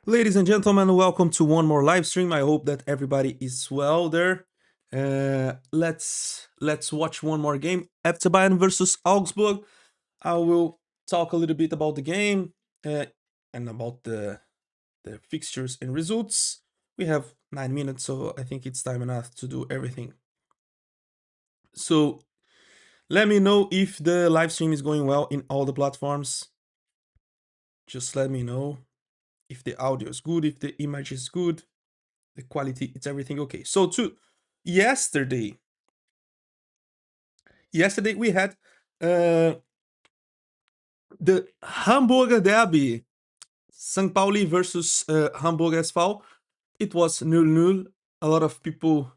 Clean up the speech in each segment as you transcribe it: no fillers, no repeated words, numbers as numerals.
Ladies and gentlemen, welcome to one more live stream. I hope that everybody is well there. Let's watch one more game. FC Bayern versus Augsburg. I will talk a little bit about the game and about the fixtures and results. We have 9 minutes, so I think it's time enough to do everything. So let me know if the live stream is going well in all the platforms. Just let me know if the audio is good, if the image is good. The quality, it's everything okay. So to yesterday we had uh the Hamburger Derby, St. Pauli versus Hamburg SV. It was 0-0. A lot of people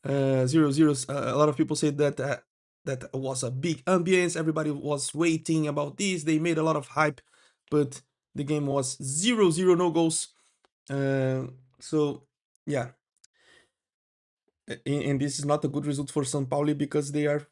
0-0. A lot of people said that that was a big ambience. Everybody was waiting about this. They made a lot of hype, but the game was 0-0, no goals. So yeah, and this is not a good result for São Paulo because they are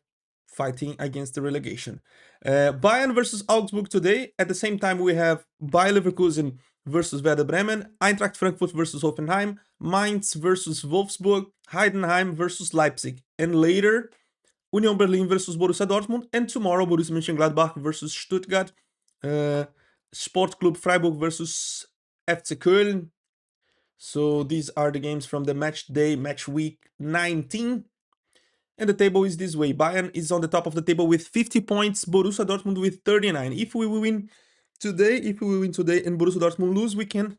fighting against the relegation. Bayern versus Augsburg today. At the same time, we have Bayer Leverkusen versus Werder Bremen, Eintracht Frankfurt versus Hoffenheim, Mainz versus Wolfsburg, Heidenheim versus Leipzig, and later Union Berlin versus Borussia Dortmund, and tomorrow Borussia Mönchengladbach versus Stuttgart, Sport Club Freiburg versus FC Köln. So these are the games from the match day, match week 19. And the table is this way. Bayern is on the top of the table with 50 points, Borussia Dortmund with 39. If we win today and Borussia Dortmund lose, we can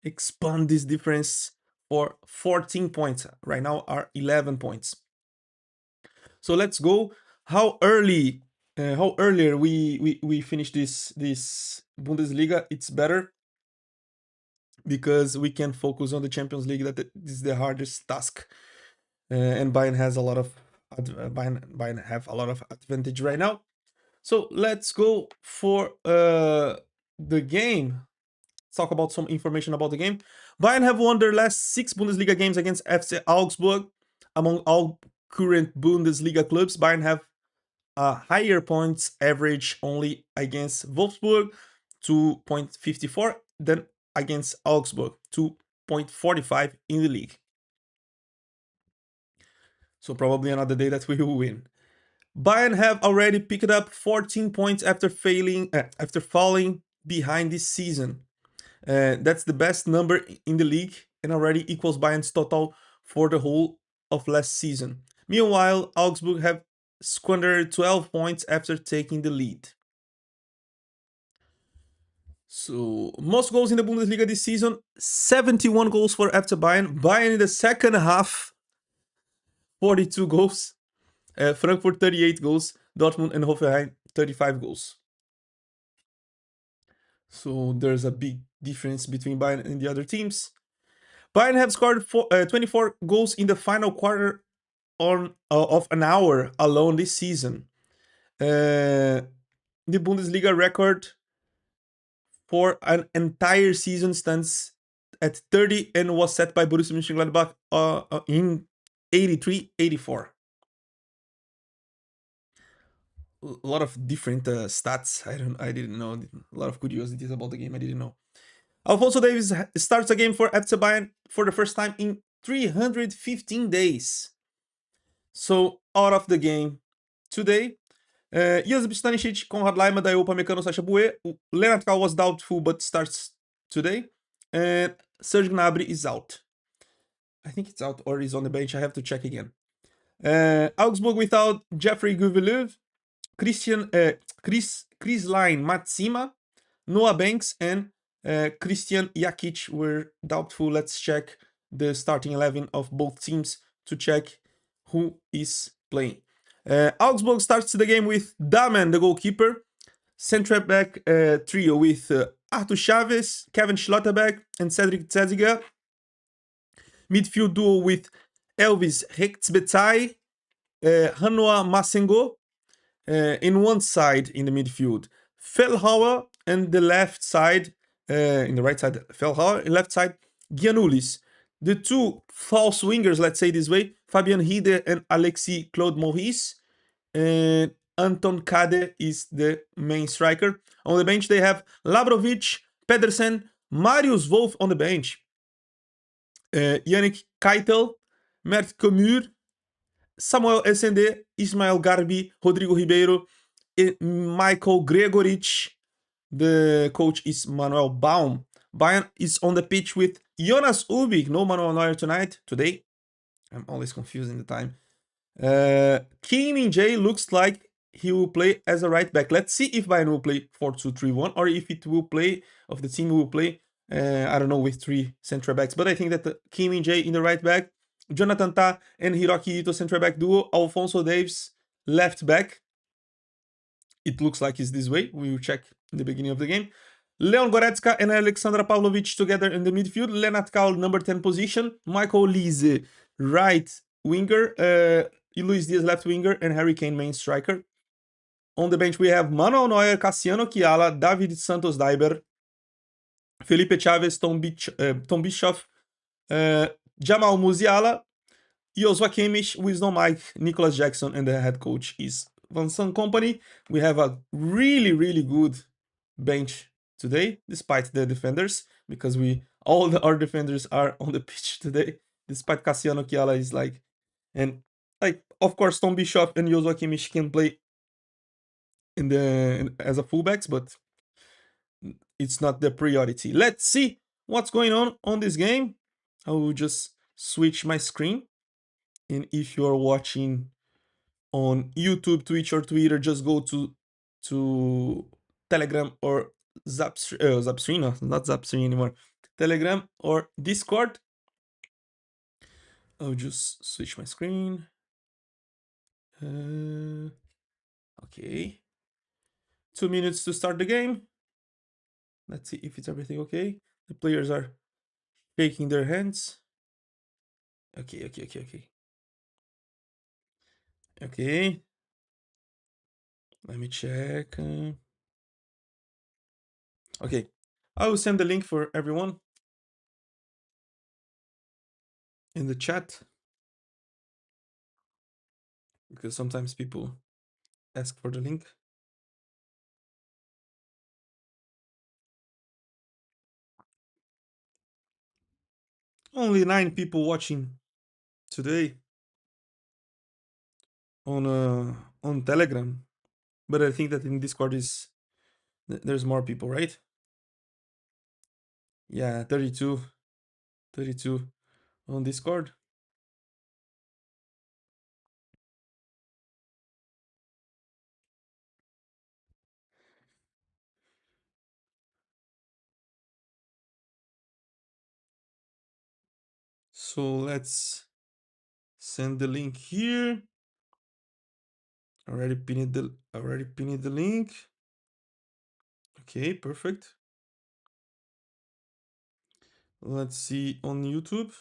expand this difference for 14 points. Right now are 11 points. So let's go. How earlier we finish this Bundesliga, it's better because we can focus on the Champions League. That is the hardest task, and Bayern has a lot of Bayern have a lot of advantage right now. So let's go for the game. Let's talk about some information about the game. Bayern have won their last 6 Bundesliga games against FC Augsburg. Among all current Bundesliga clubs, Bayern have a higher points average only against Wolfsburg, 2.54, than against Augsburg, 2.45 in the league. So probably another day that we will win. Bayern have already picked up 14 points after falling behind this season. That's the best number in the league and already equals Bayern's total for the whole of last season. Meanwhile, Augsburg have squandered 12 points after taking the lead. So, most goals in the Bundesliga this season, 71 goals for FC Bayern. Bayern in the second half, 42 goals. Frankfurt 38 goals, Dortmund and Hoffenheim 35 goals. So there's a big difference between Bayern and the other teams. Bayern have scored 24 goals in the final quarter of an hour alone this season. The Bundesliga record for an entire season stands at 30 and was set by Borussia Mönchengladbach in 83-84. A lot of different stats. I didn't know. A lot of curiosities about the game. I didn't know. Alfonso Davies starts a game for FC Bayern for the first time in 315 days. So out of the game today, Josip Stanisic, Konrad Laimer, Dayot Upamecano, Sacha Boué. Leonard Kau was doubtful but starts today. And Serge Gnabry is out. I think it's out or is on the bench. I have to check again. Augsburg without Jeffrey Guvileuve, Chris Line, Matsima, Noah Banks, and Christian Jakic were doubtful. Let's check the starting 11 of both teams to check who is playing. Augsburg starts the game with Damen, the goalkeeper, centre back trio with Arthur Chaves, Kevin Schlotterbeck, and Cedric Zeziger. Midfield duo with Elvis Hexbetzai, Hanua Masengo, in one side in the midfield, Fellhauer, and the left side, in the right side, Fellhauer, in left side, Giannoulis. The two false wingers, let's say this way, Fabian Hide and Alexis Claude Maurice, and Anton Kade is the main striker. On the bench, they have Labrovic, Pedersen, Marius Wolf on the bench. Yannick Keitel, Mert Comur, Samuel Essende, Ismael Garbi, Rodrigo Ribeiro, and Michael Gregorich. The coach is Manuel Baum. Bayern is on the pitch with Jonas Ubik. No Manuel Neuer today. I'm always confusing the time. Kim Min-jae looks like he will play as a right back. Let's see if Bayern will play 4-2-3-1 or if it will play, of the team will play, I don't know, with 3 central backs. But I think that Kim Min-jae in the right back, Jonathan Ta and Hiroki Ito central back duo, Alfonso Davies left back. It looks like it's this way. We will check in the beginning of the game. Leon Goretzka and Alexandra Pavlovic together in the midfield. Lennart Kaul, number 10 position. Michael Lise, right winger. Luis Diaz, left winger. And Harry Kane, main striker. On the bench, we have Manuel Neuer, Cassiano Chiala, David Santos Daiber, Felipe Chavez, Tom Bischoff, Jamal Musiala, Joshua Kimmich, Wisdom Mike, Nicholas Jackson, and the head coach is Van Son Company. We have a really, really good bench today, despite the defenders, because our defenders are on the pitch today, despite Cassiano Chiala is like, and like, of course, Tom Bischoff and Joshua Kimmich can play as a fullbacks, but it's not the priority. Let's see what's going on this game. I will just switch my screen. And if you're watching on YouTube, Twitch, or Twitter, just go to Telegram or Zapstream, no, not Zapstream anymore. Telegram or Discord. I'll just switch my screen. Okay. 2 minutes to start the game. Let's see if it's everything okay. The players are shaking their hands. Okay. Okay. Let me check. Okay. I will send the link for everyone in the chat, because sometimes people ask for the link. Only 9 people watching today on Telegram, but I think that in Discord there's more people, right? Yeah, 32 on Discord. So let's send the link here. Already pinned the link. Okay, perfect. Let's see on YouTube.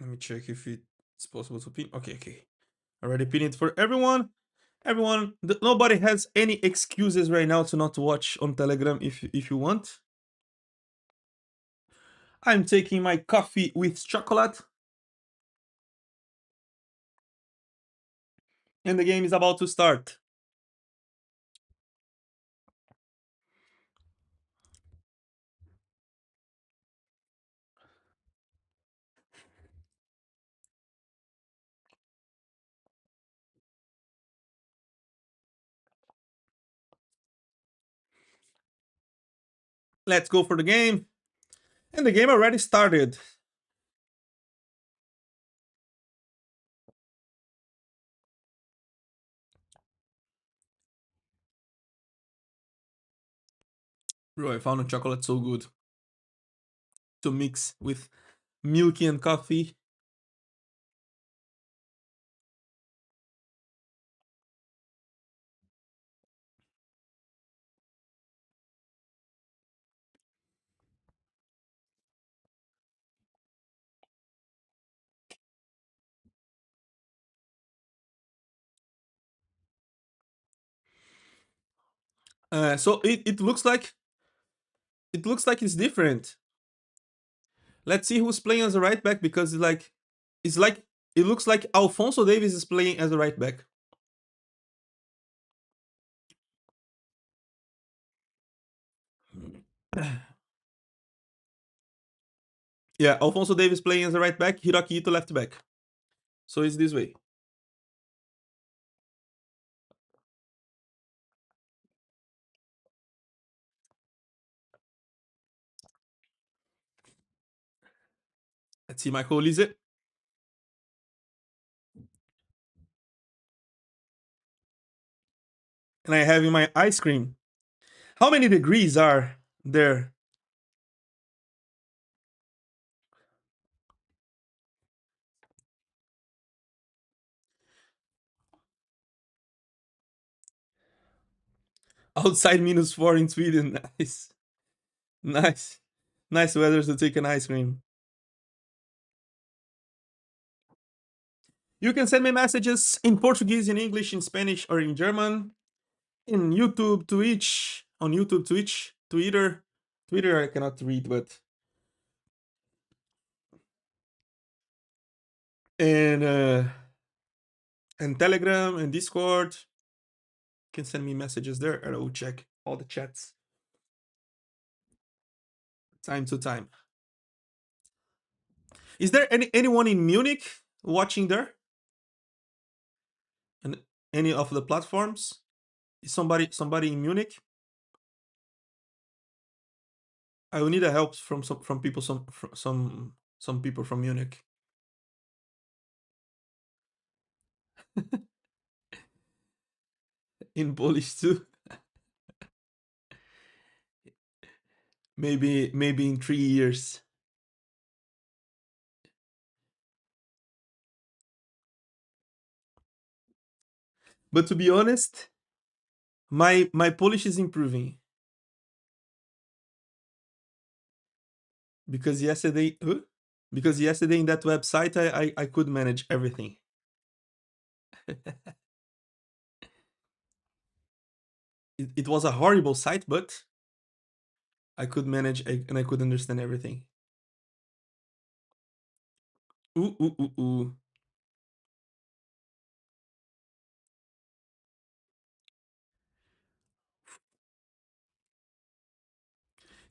Let me check if it's possible to pin. Okay. Already pinned it for everyone. Nobody has any excuses right now to not watch on Telegram if you want. I'm taking my coffee with chocolate. And the game is about to start. Let's go for the game. And the game already started. Bro, I found a chocolate so good to mix with milky and coffee. So it looks like it's different. Let's see who's playing as a right back because it's like it looks like Alfonso Davis is playing as a right back. Yeah, Alfonso Davis playing as a right back, Hiroki Ito left back. So it's this way. Let's see Michael Olise. And I have in my ice cream. How many degrees are there? Outside -4 in Sweden. Nice. Nice. Nice weather to take an ice cream. You can send me messages in Portuguese, in English, in Spanish, or in German. In YouTube, Twitch, on YouTube, Twitch, Twitter. Twitter I cannot read, but and uh and Telegram and Discord. You can send me messages there and I will check all the chats time to time. Is there anyone in Munich watching there? And any of the platforms? Is somebody in Munich? I will need a help from from people some people from Munich. In Polish too. Maybe in 3 years. But to be honest, my Polish is improving because yesterday because yesterday in that website I could manage everything. It was a horrible site, but I could manage and I could understand everything. Ooh, ooh, ooh, ooh.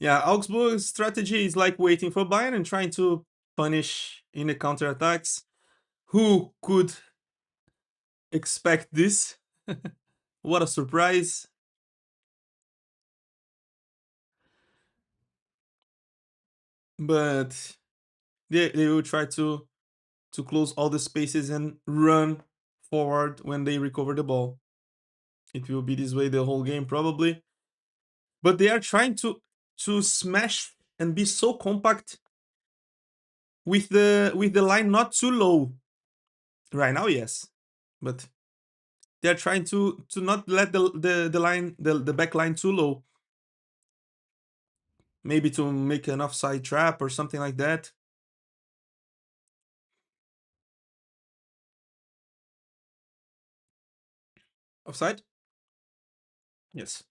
Yeah, Augsburg's strategy is like waiting for Bayern and trying to punish in the counterattacks. Who could expect this? What a surprise. But they will try to close all the spaces and run forward when they recover the ball. It will be this way the whole game probably. But they are trying to smash and be so compact with the line not too low. Right now, yes. But they're trying to not let the line the back line too low. Maybe to make an offside trap or something like that. Offside? Yes.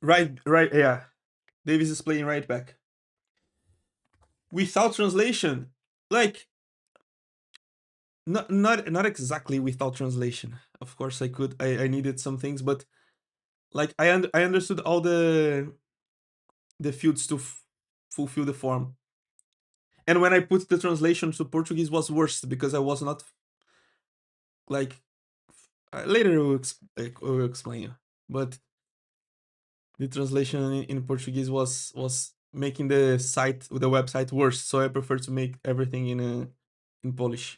Right, yeah. Davis is playing right back. Without translation, like not exactly without translation. Of course, I needed some things, but like I understood all the fields to fulfill the form. And when I put the translation to Portuguese was worse because I was not like later we'll explain you. But the translation in Portuguese was making the website worse. So I prefer to make everything in Polish.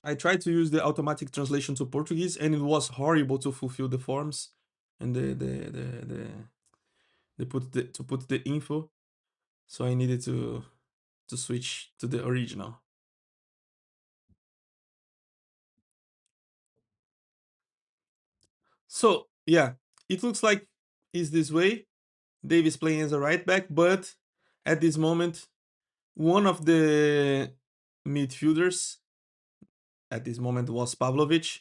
I tried to use the automatic translation to Portuguese, and it was horrible to fulfill the forms and to put the info. So I needed to switch to the original. So yeah, it looks like it's this way. Davis playing as a right back, but at this moment, one of the midfielders at this moment was Pavlovic,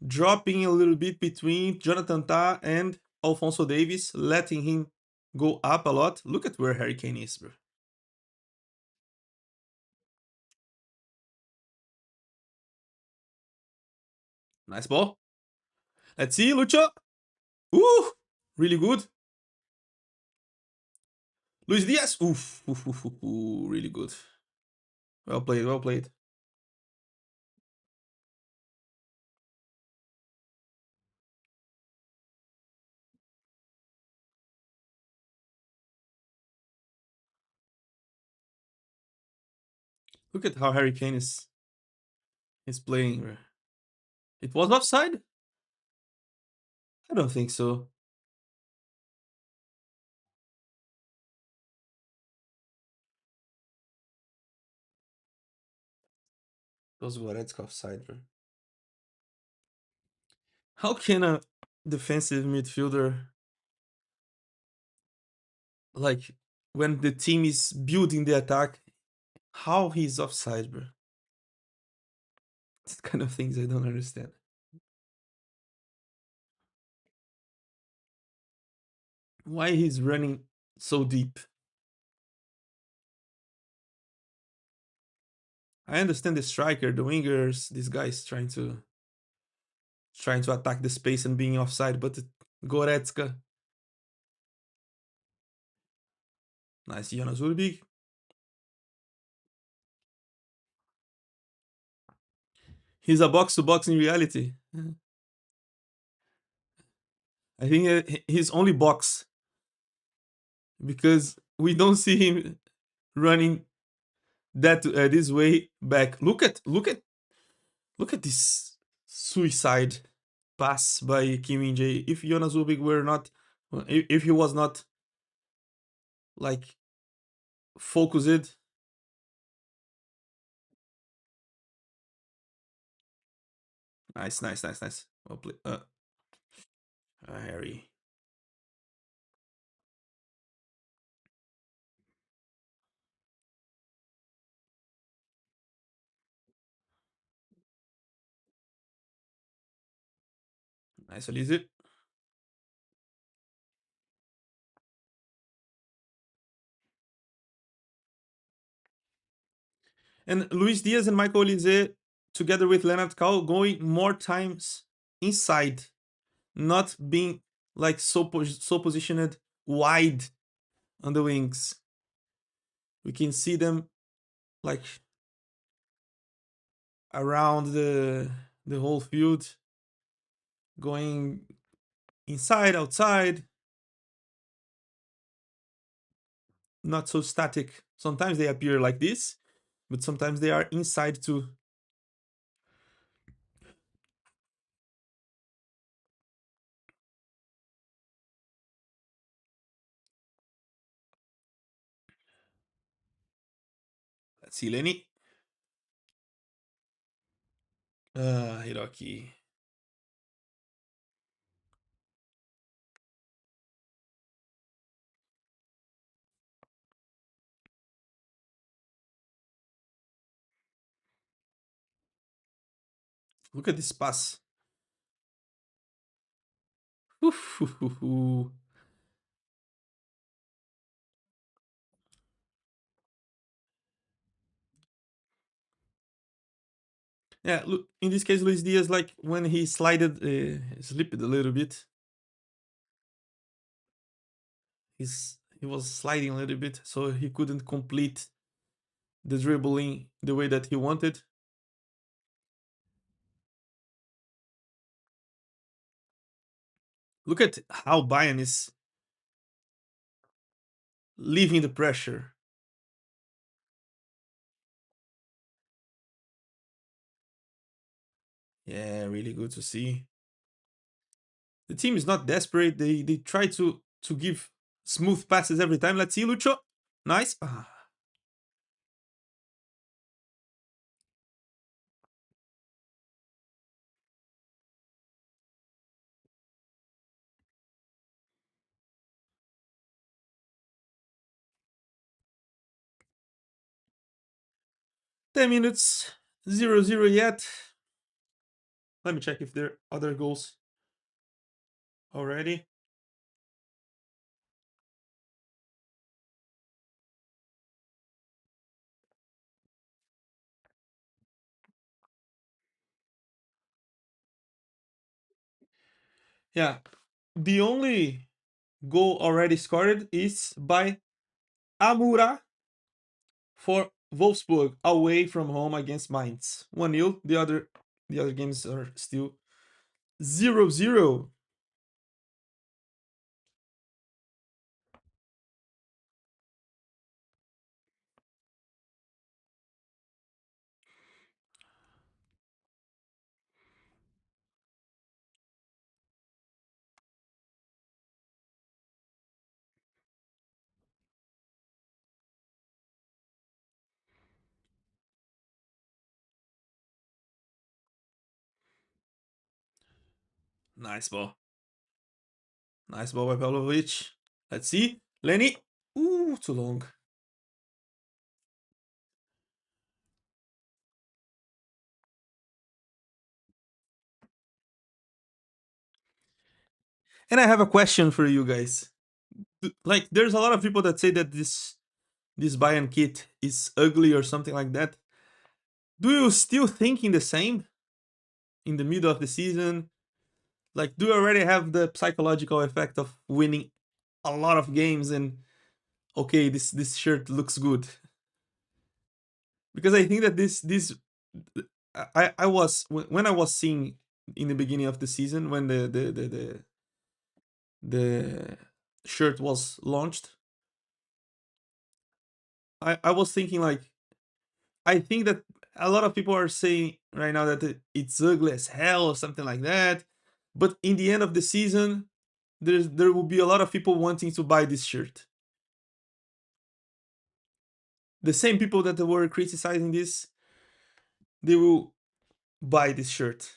dropping a little bit between Jonathan Tah and Alfonso Davis, letting him go up a lot. Look at where Harry Kane is, bro. Nice ball. Let's see, Lucho. Ooh, really good. Luis Diaz. Oof, oof, oof, oof, ooh, really good. Well played, well played. Look at how Harry Kane is playing, bro. It was offside? I don't think so. It was Goretzka offside, bro. How can a defensive midfielder, like, when the team is building the attack, how he's offside, bro? It's kind of things I don't understand. Why he's running so deep? I understand the striker, the wingers, these guys trying to attack the space and being offside, but Goretzka, nice Jonas Ulbig. He's a box to box in reality. I think he's only box because we don't see him running that this way back. Look at this suicide pass by Kim Min Jae. If Jonas Ulbig were not, if he was not like focused, nice, nice, nice, nice. Well played. Harry, nice, Elise. And Luis Diaz and Michael Olise, together with Leonard Cowell, going more times inside, not being like so positioned wide on the wings. We can see them like around the whole field, going inside, outside, not so static. Sometimes they appear like this, but sometimes they are inside too. Let's see, Lenny. Hiroki. Look at this pass. Yeah, look, in this case, Luis Diaz, like when he slipped a little bit, he was sliding a little bit, so he couldn't complete the dribbling the way that he wanted. Look at how Bayern is leaving the pressure. Yeah, really good to see. The team is not desperate. They try to give smooth passes every time. Let's see, Lucho. Nice. Ah, 10 minutes, 0-0 yet. Let me check if there are other goals already. Yeah, the only goal already scored is by Amura for Wolfsburg away from home against Mainz. 1-0. The other games are still 0-0. Nice ball. Nice ball by Pavlovic. Let's see. Lenny. Ooh, too long. And I have a question for you guys. Like, there's a lot of people that say that this Bayern kit is ugly or something like that. Do you still thinking the same in the middle of the season? Like, do you already have the psychological effect of winning a lot of games and okay, this shirt looks good? Because I think that this I was when I was seeing in the beginning of the season when the shirt was launched, I was thinking like I think that a lot of people are saying right now that it's ugly as hell or something like that. But in the end of the season, there will be a lot of people wanting to buy this shirt. The same people that were criticizing this, they will buy this shirt.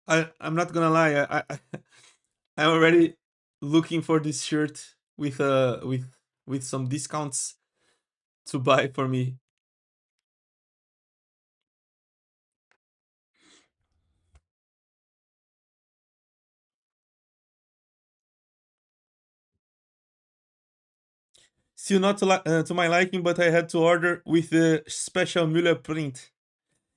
I'm not gonna lie, I'm already looking for this shirt with some discounts to buy for me. Still not to my liking, but I had to order with the special Müller print.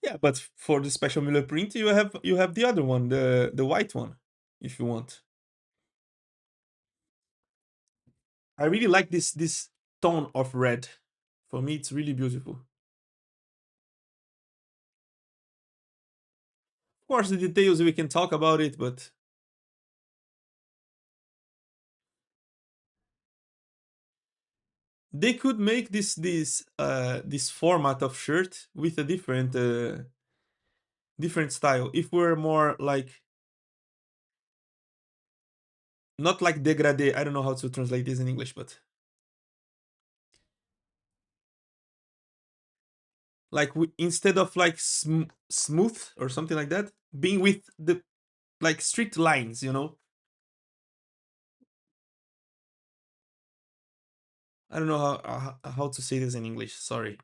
Yeah, but for the special Miller print, you have the other one, the white one, if you want. I really like this tone of red. For me, it's really beautiful. Of course, the details we can talk about it, but they could make this format of shirt with a different style. If we're more like not like dégradé, I don't know how to translate this in English, but like instead of like smooth or something like that, being with the like strict lines, you know. I don't know how to say this in English. Sorry.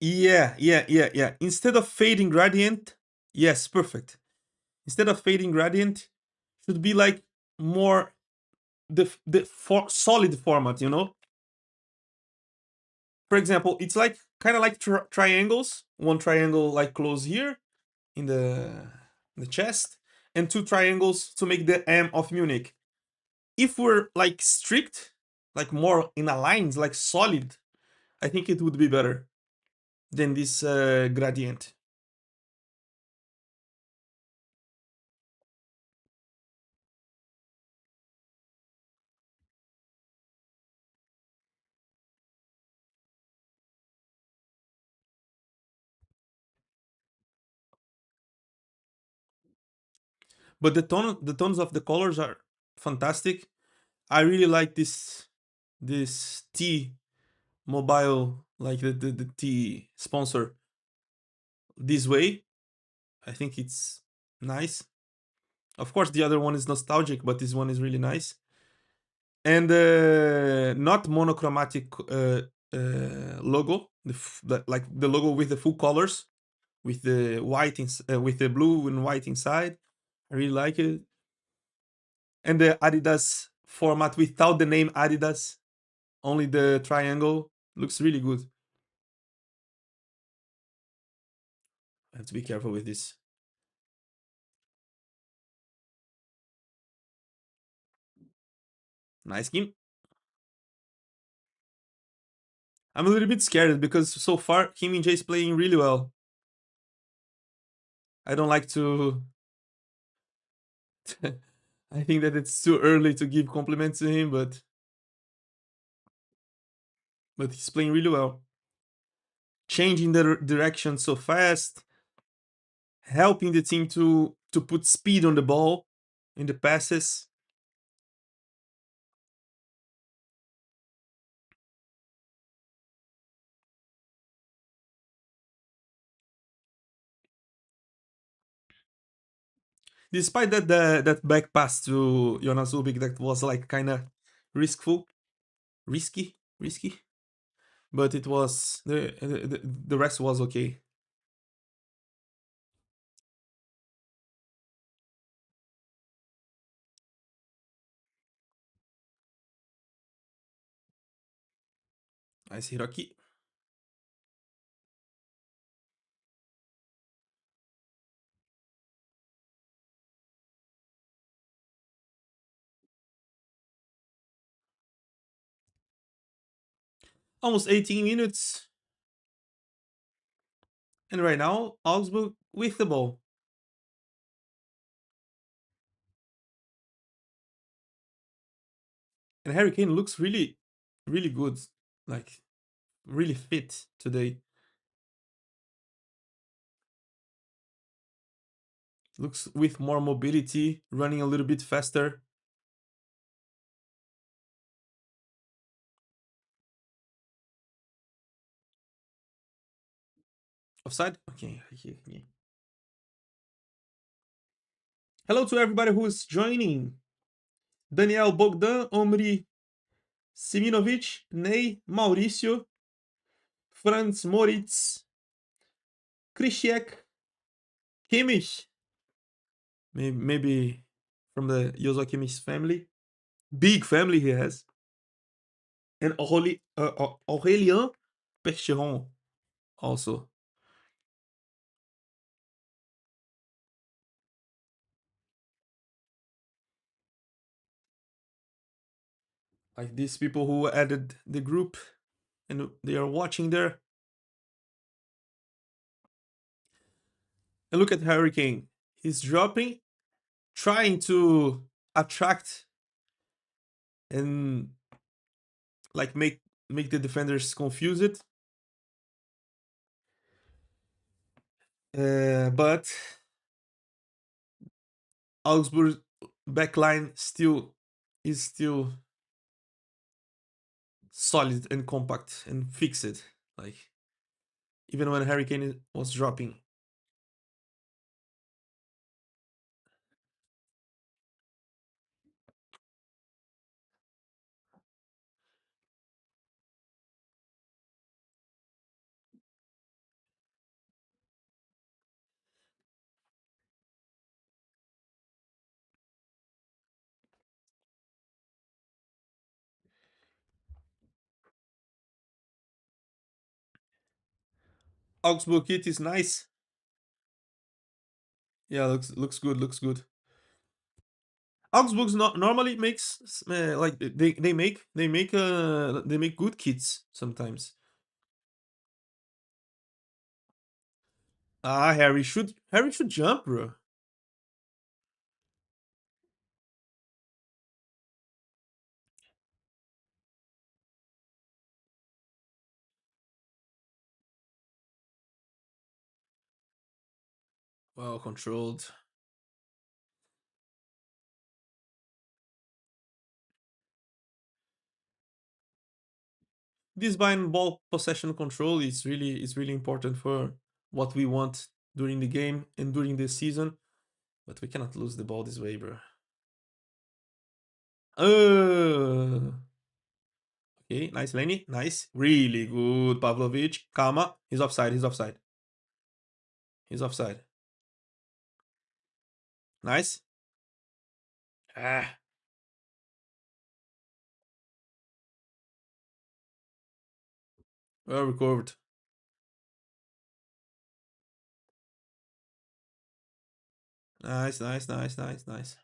Yeah. Instead of fading gradient, yes, perfect. Instead of fading gradient, should be like more solid format. You know. For example, it's like kind of like triangles. One triangle like close here in the chest, and two triangles to make the M of Munich. If we're like strict, like more in a lines, like solid, I think it would be better than this gradient. But the tones of the colors are fantastic. I really like this T mobile, like the T sponsor this way. I think it's nice. Of course, the other one is nostalgic, but this one is really nice. And not monochromatic logo, like the logo with the full colors, with the with the blue and white inside. I really like it. And the Adidas format without the name Adidas, only the triangle, looks really good. I have to be careful with this. Nice game. I'm a little bit scared because so far Kim Min Jae is playing really well. I don't like to. I think that it's too early to give compliments to him, but he's playing really well. Changing the direction so fast, helping the team to put speed on the ball in the passes. Despite that back pass to Jonas Ubik that was like kind of riskful, risky, but it was the rest was okay. Nice Hiroki. Almost 18 minutes, and right now Augsburg with the ball. And Harry Kane looks really good, like really fit today. Looks with more mobility, running a little bit faster. Offside? Okay. Okay. Hello to everybody who is joining. Daniel Bogdan, Omri Siminovic, Ney, Mauricio, Franz Moritz, Krzysiek, Kimmich, maybe from the Joshua Kimmich family. Big family he has. And Aurélien Percheron also. Like these people who added the group and they are watching there. And look at Hurricane. He's dropping, trying to attract and like make the defenders confused. But Augsburg backline still solid and compact and fixed. Like even when Hurricane was dropping. Augsburg kit is nice. Yeah, looks good. Looks good. Augsburg's not normally makes like they make good kits sometimes. Ah, Harry should jump, bro. Well controlled. This Bayern ball possession control is really important for what we want during the game and during the season. But we cannot lose the ball this way, bro. Okay, nice, Lenny. Nice. Really good, Pavlovic. Calma. He's offside. He's offside. He's offside. Nice. Ah, well recovered. Nice, nice, nice, nice, nice.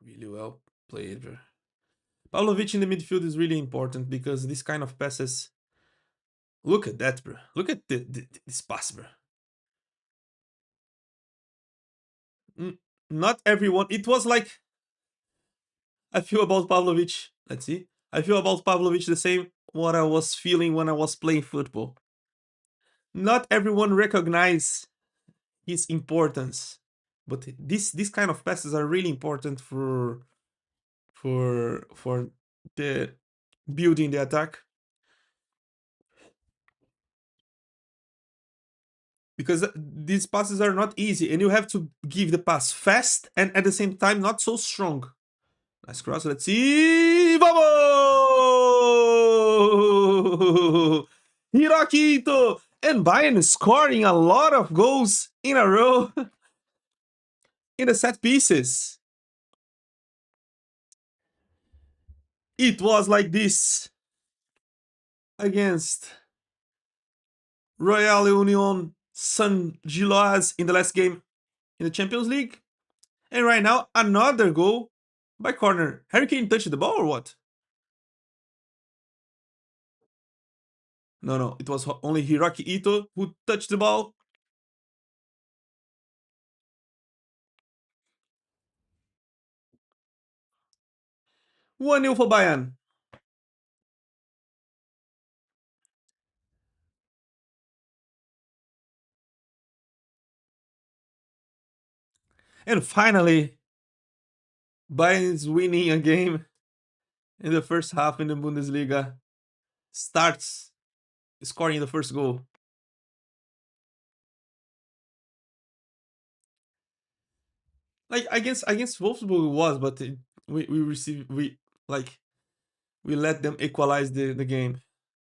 Really well played, bro. Pavlovic in the midfield is really important because this kind of passes. Look at that, bro. Look at this pass, bro. N- Not everyone. It was like I feel about Pavlovic. Let's see. I feel about Pavlovic the same what I was feeling when I was playing football. Not everyone recognize his importance, but this kind of passes are really important for the building the attack because these passes are not easy and you have to give the pass fast and at the same time not so strong. Nice cross. Let's see. Vamos! Hiroki Ito! And Bayern is scoring a lot of goals in a row in the set pieces. It was like this against Royal Union San Giloas in the last game in the Champions League. And right now, another goal by corner. Harry Kane touched the ball or what? No, no. It was only Hiroki Ito who touched the ball. 1-0 for Bayern. And finally, Bayern is winning a game in the first half in the Bundesliga. Starts scoring the first goal. Like against Wolfsburg it was, but we let them equalize the game.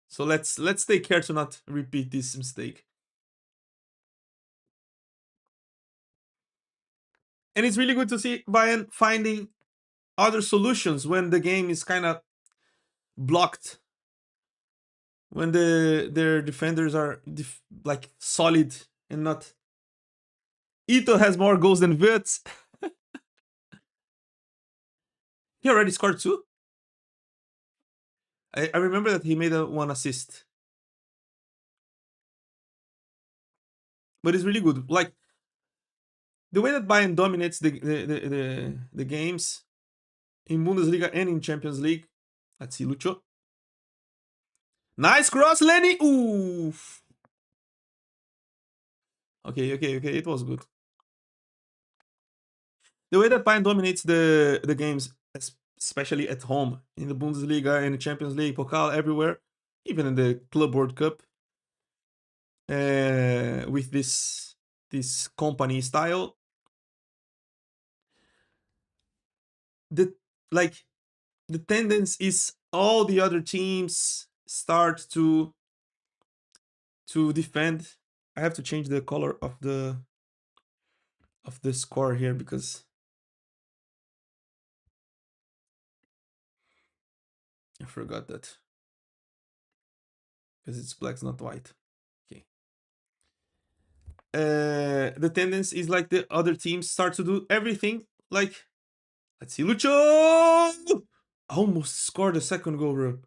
So let's take care to not repeat this mistake. And it's really good to see Bayern finding other solutions when the game is kind of blocked, when their defenders are like solid and not. Ito has more goals than Wirtz. He already scored two. I remember that he made one assist, but it's really good. Like the way that Bayern dominates the games in Bundesliga and in Champions League. Let's see, Lucho. Nice cross, Lenny. Oof. Okay, okay, okay. It was good. The way that Bayern dominates the games, especially at home in the Bundesliga and the Champions League, Pokal, everywhere, even in the Club World Cup, with this company style, the like the tendency is all the other teams start to defend. I have to change the color of the score here because I forgot that because it's black, not white. Okay. The tendency is like the other teams start to do everything. Like, let's see, Lucho almost scored a second goal, bro.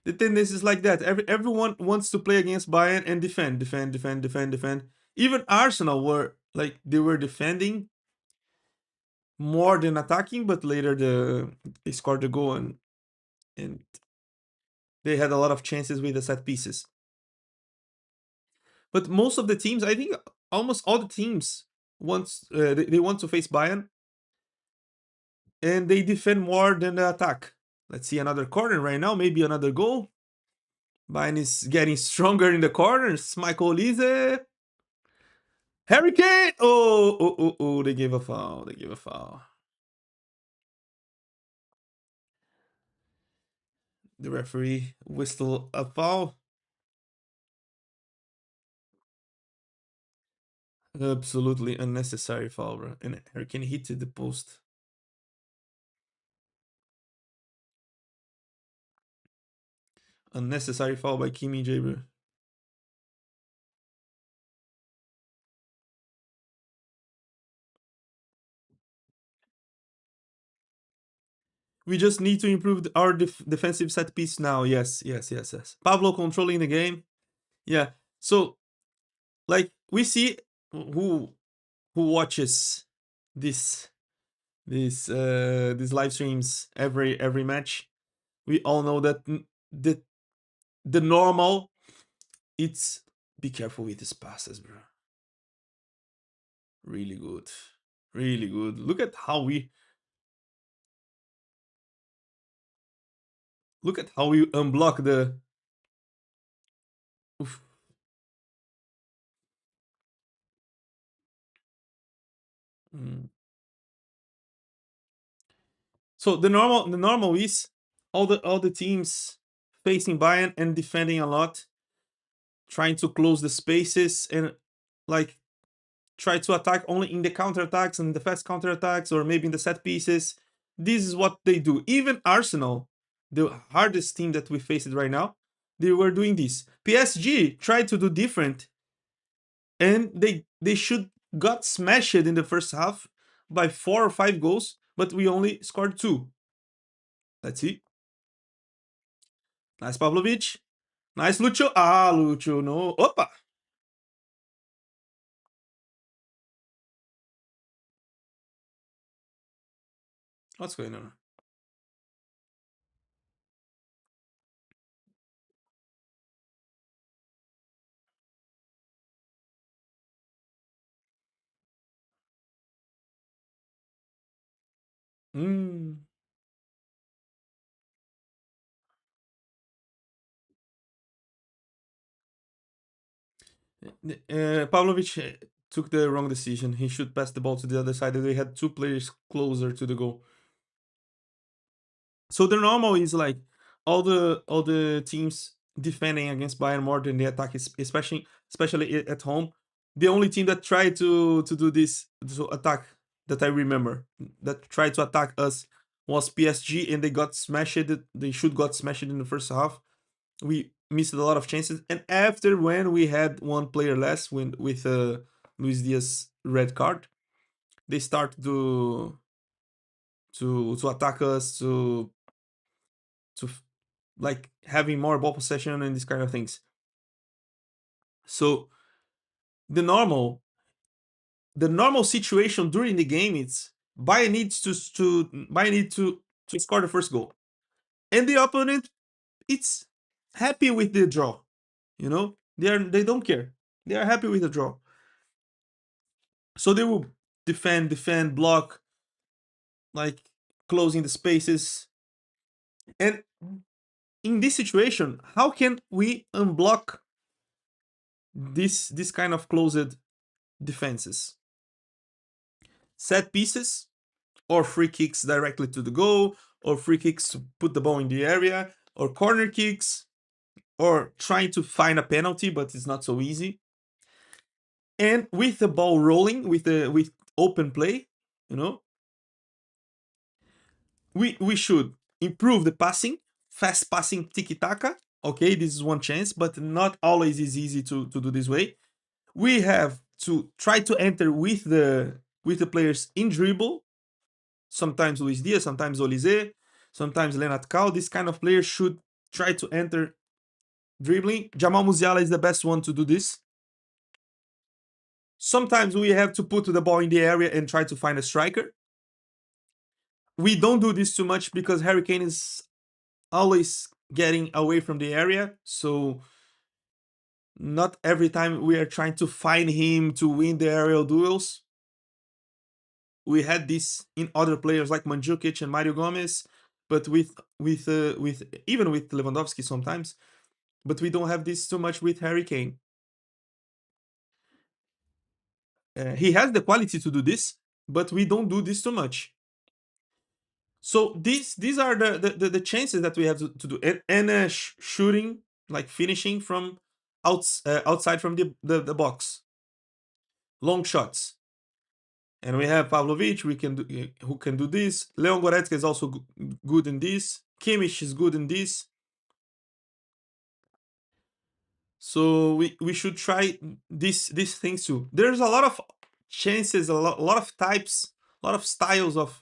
The tendency is like that. Everyone wants to play against Bayern and defend, defend, defend, defend, defend. Even Arsenal were like they were defending more than attacking, but later they scored the goal and and they had a lot of chances with the set pieces. But most of the teams, I think, almost all the teams wants they want to face Bayern, and they defend more than the attack. Let's see another corner right now, maybe another goal. Bayern is getting stronger in the corners. Michael Olise. Harry Kane! Oh, oh, oh, oh, they gave a foul. They gave a foul. The referee whistled a foul. Absolutely unnecessary foul, bro. And Harry Kane hit the post. Unnecessary foul by Kimi J, bro. We just need to improve our defensive set piece now. Yes, yes, yes, yes. Pablo controlling the game. Yeah. So, like, we see who watches this these live streams every match. We all know that the the normal, it's be careful with his passes, bro. Really good, really good. Look at how we unblock the. Oof. Mm. So the normal is all the teams facing Bayern and defending a lot, trying to close the spaces and like try to attack only in the counterattacks and the fast counterattacks or maybe in the set pieces. This is what they do. Even Arsenal, the hardest team that we faced right now, they were doing this. PSG tried to do different, and they should got smashed in the first half by 4 or 5 goals, but we only scored 2. Let's see. Nice Pavlovic. Nice Lucho. Ah, Lucho, no. Opa. What's going on? Mm. Pavlovic took the wrong decision. He should pass the ball to the other side. They had 2 players closer to the goal. So the normal is like all the teams defending against Bayern more than the attack, especially at home. The only team that tried to do this to attack that I remember that tried to attack us was PSG, and they got smashed. They should got smashed in the first half. We missed a lot of chances, and after when we had 1 player less with Luis Diaz red card, they start to attack us to like having more ball possession and these kind of things. So the normal the normal situation during the game is Bayern need to score the first goal, and the opponent it's happy with the draw. They don't care. They are happy with the draw. So they will defend, block, like closing the spaces. And in this situation, how can we unblock this kind of closed defenses? Set pieces or free kicks directly to the goal, or free kicks to put the ball in the area, or corner kicks, or trying to find a penalty, but it's not so easy. And with the ball rolling, with open play, you know, we should improve the passing, fast passing tiki taka. Okay, this is one chance, but not always is easy to do this way. We have to try to enter with the players in dribble. Sometimes Luis Diaz, sometimes Olise, sometimes Leonard Cal. This kind of players should try to enter dribbling. Jamal Musiala is the best one to do this. Sometimes we have to put the ball in the area and try to find a striker. We don't do this too much because Harry Kane is always getting away from the area. So not every time we are trying to find him to win the aerial duels. We had this in other players like Mandzukic and Mario Gomez, but with even with Lewandowski sometimes. But we don't have this too much with Harry Kane. He has the quality to do this, but we don't do this too much. So these are the chances that we have to do, and shooting, like finishing from outside from the box, long shots. And we have Pavlovic, who can do this. Leon Goretzka is also good in this. Kimmich is good in this. So we should try these things too. There's a lot of chances, a lot of types, a lot of styles of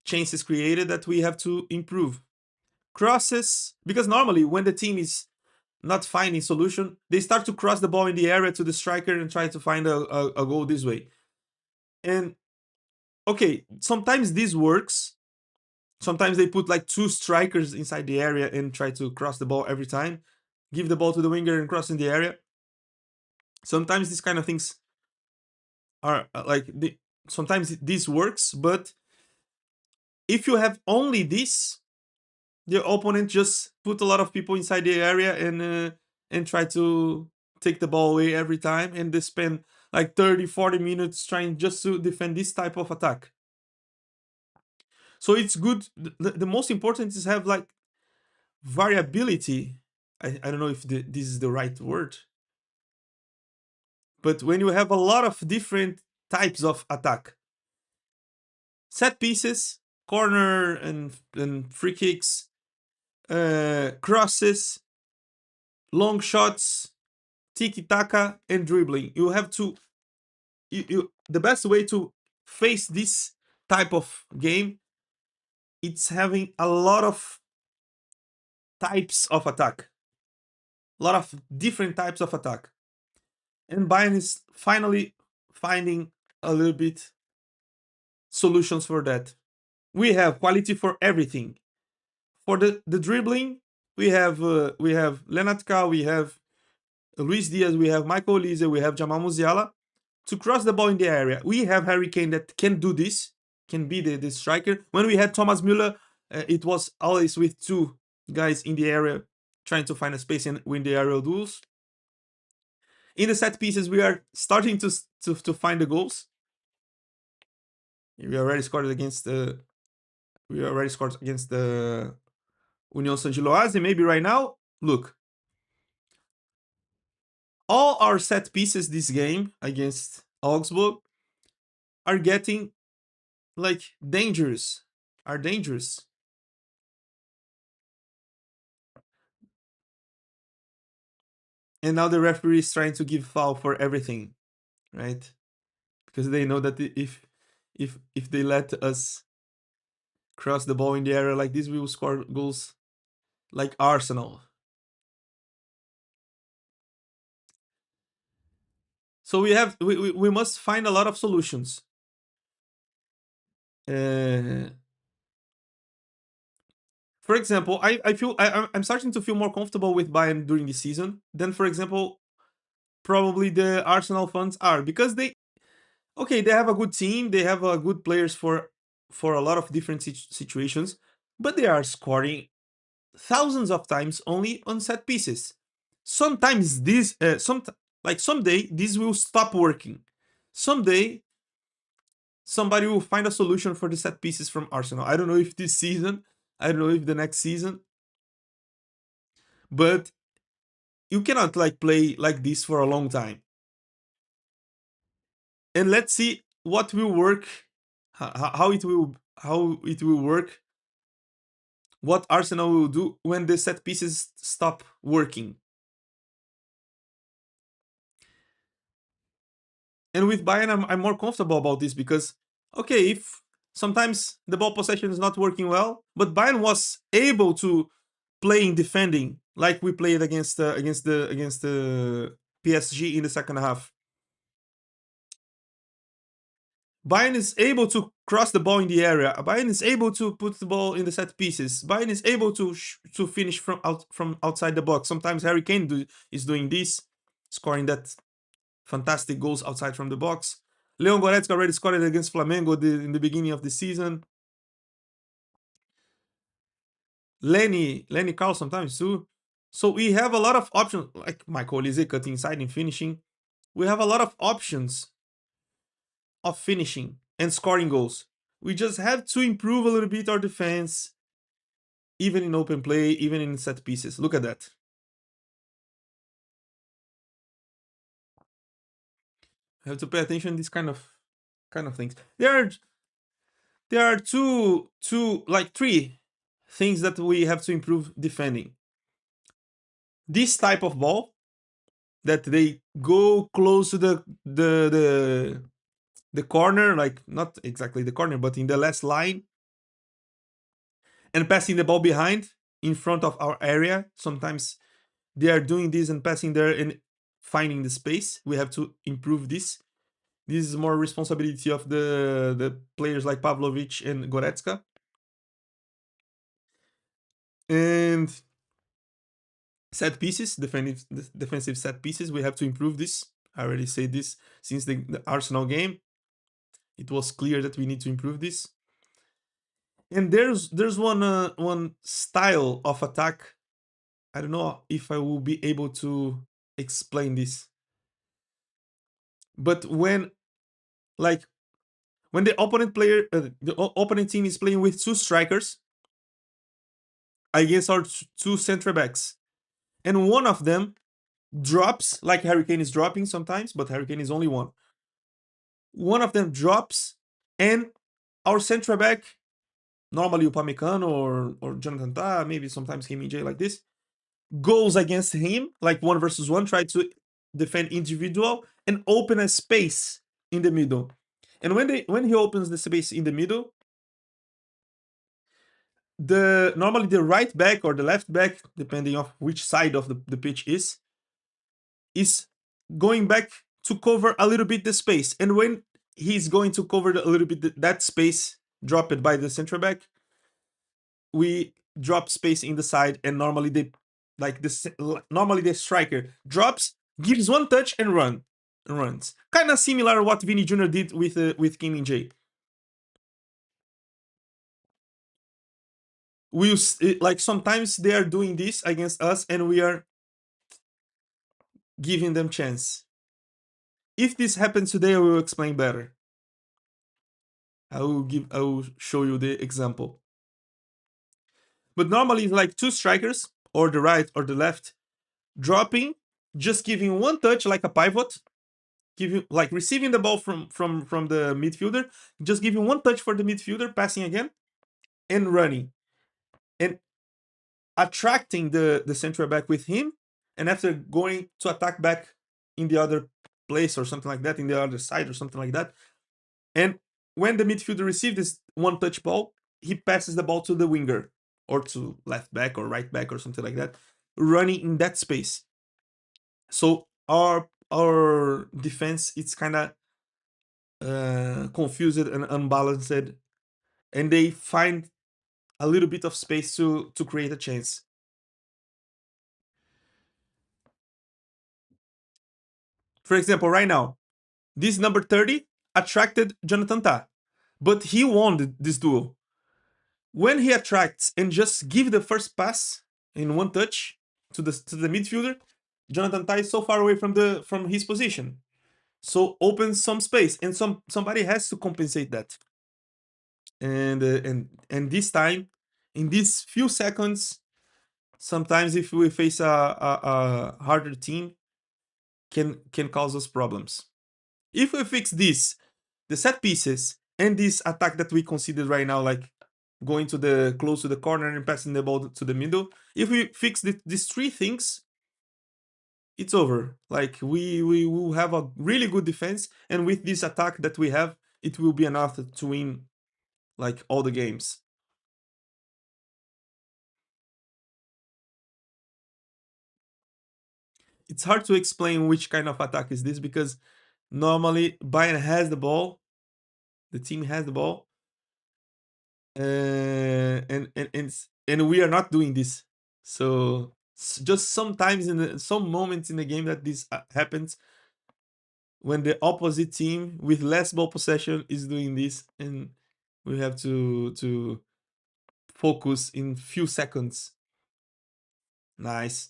chances created that we have to improve. Crosses, because normally when the team is not finding solution, they start to cross the ball in the area to the striker and try to find a goal this way. And okay, sometimes this works. Sometimes they put like 2 strikers inside the area and try to cross the ball every time. Give the ball to the winger and cross in the area. Sometimes these kind of things are sometimes this works, but if you have only this, the opponent just put a lot of people inside the area and try to take the ball away every time, and they spend like 30-40 minutes trying just to defend this type of attack. So it's good. The most important is have like variability. I don't know if this is the right word, but when you have a lot of different types of attack, set pieces, corner and free kicks, crosses, long shots, tiki taka, and dribbling. You have to the best way to face this type of game, it's having a lot of types of attack, a lot of different types of attack. And Bayern is finally finding a little bit solutions for that. We have quality for everything. For the dribbling, we have Lenatka, we have Luis Diaz, we have Michael Olise, we have Jamal Musiala. To cross the ball in the area, we have Harry Kane that can do this, can be the striker. When we had Thomas Müller, it was always with 2 guys in the area trying to find a space and win the aerial duels. In the set pieces, we are starting to find the goals. We already scored against the Union Saint-Gilloise. Maybe right now, look, all our set pieces this game against Augsburg are getting like dangerous. And now the referee is trying to give foul for everything, right? Because they know that if they let us cross the ball in the area like this, we will score goals like Arsenal. So we must find a lot of solutions. For example, I'm starting to feel more comfortable with Bayern during the season than, for example, probably the Arsenal fans are, because they have a good team, they have good players for a lot of different situations, but they are scoring thousands of times only on set pieces. Sometimes someday this will stop working. Someday somebody will find a solution for the set pieces from Arsenal. I don't know if this season, I don't know if the next season, but you cannot like play like this for a long time. And let's see what will work, how it will work, what Arsenal will do when the set pieces stop working. And with Bayern, I'm more comfortable about this because, okay, if sometimes the ball possession is not working well, but Bayern was able to play in defending like we played against the PSG in the second half. Bayern is able to cross the ball in the area. Bayern is able to put the ball in the set pieces. Bayern is able to finish from outside the box. Sometimes Harry Kane is doing this, scoring that fantastic goals outside from the box. Leon Goretzka already scored against Flamengo in the beginning of the season. Lenny Carl sometimes too. So we have a lot of options, like Michael Olise cutting inside and finishing. We have a lot of options of finishing and scoring goals. We just have to improve a little bit our defense, even in open play, even in set pieces. Look at that. I have to pay attention to these kind of things. There are two like three things that we have to improve defending. This type of ball that they go close to the corner, like not exactly the corner, but in the last line, and passing the ball behind in front of our area. Sometimes they are doing this and passing there and finding the space. We have to improve this. This is more responsibility of the players like Pavlovic and Goretzka. And set pieces, defensive set pieces, we have to improve this. I already said this since the Arsenal game. It was clear that we need to improve this. And there's one style of attack. I don't know if I will be able to explain this. But like when the opponent team is playing with two strikers against our two center backs, and one of them drops, like Harry Kane is dropping sometimes, but Harry Kane is only one. One of them drops, and our center back, normally Upamecano or Jonathan Tah, maybe sometimes Kim J like this, goes against him, like 1 versus 1, try to defend individual and open a space in the middle. And when he opens the space in the middle, normally the right back or the left back, depending on which side of the pitch is going back to cover a little bit the space. And when he's going to cover a little bit that space dropped by the center back, we drop space in the side, and normally the striker drops, gives one touch and runs. Kind of similar to what Vini Jr. did with Kim Min Jae. Like sometimes they are doing this against us, and we are giving them chance. If this happens today, I will explain better. I will show you the example. But normally it's like two strikers, or the right or the left, dropping, just giving one touch like a pivot, giving like receiving the ball from the midfielder, just giving one touch for the midfielder, passing again, and running, and attracting the central back with him, and after going to attack back in the other place or something like that, in the other side or something like that. And when the midfielder receives this one touch ball, he passes the ball to the winger or to left back or right back or something like that, running in that space. So our defense, it's kind of confused and unbalanced, and they find a little bit of space to create a chance. For example, right now, this number 30 attracted Jonathan Tah, but he won this duel. When he attracts and just give the first pass in one touch to the midfielder, Jonathan Tah is so far away from his position, so opens some space, and somebody has to compensate that. And this time, in these few seconds, sometimes if we face a harder team, can cause us problems. If we fix this, the set pieces, and this attack that we considered right now, like going to the close to the corner and passing the ball to the middle, if we fix these three things, it's over. Like we will have a really good defense, and with this attack that we have, it will be enough to win like all the games. It's hard to explain which kind of attack is this, because normally Bayern has the ball The team has the ball, and we are not doing this. So just sometimes some moments in the game that this happens when the opposite team with less ball possession is doing this, and we have to focus in few seconds. Nice.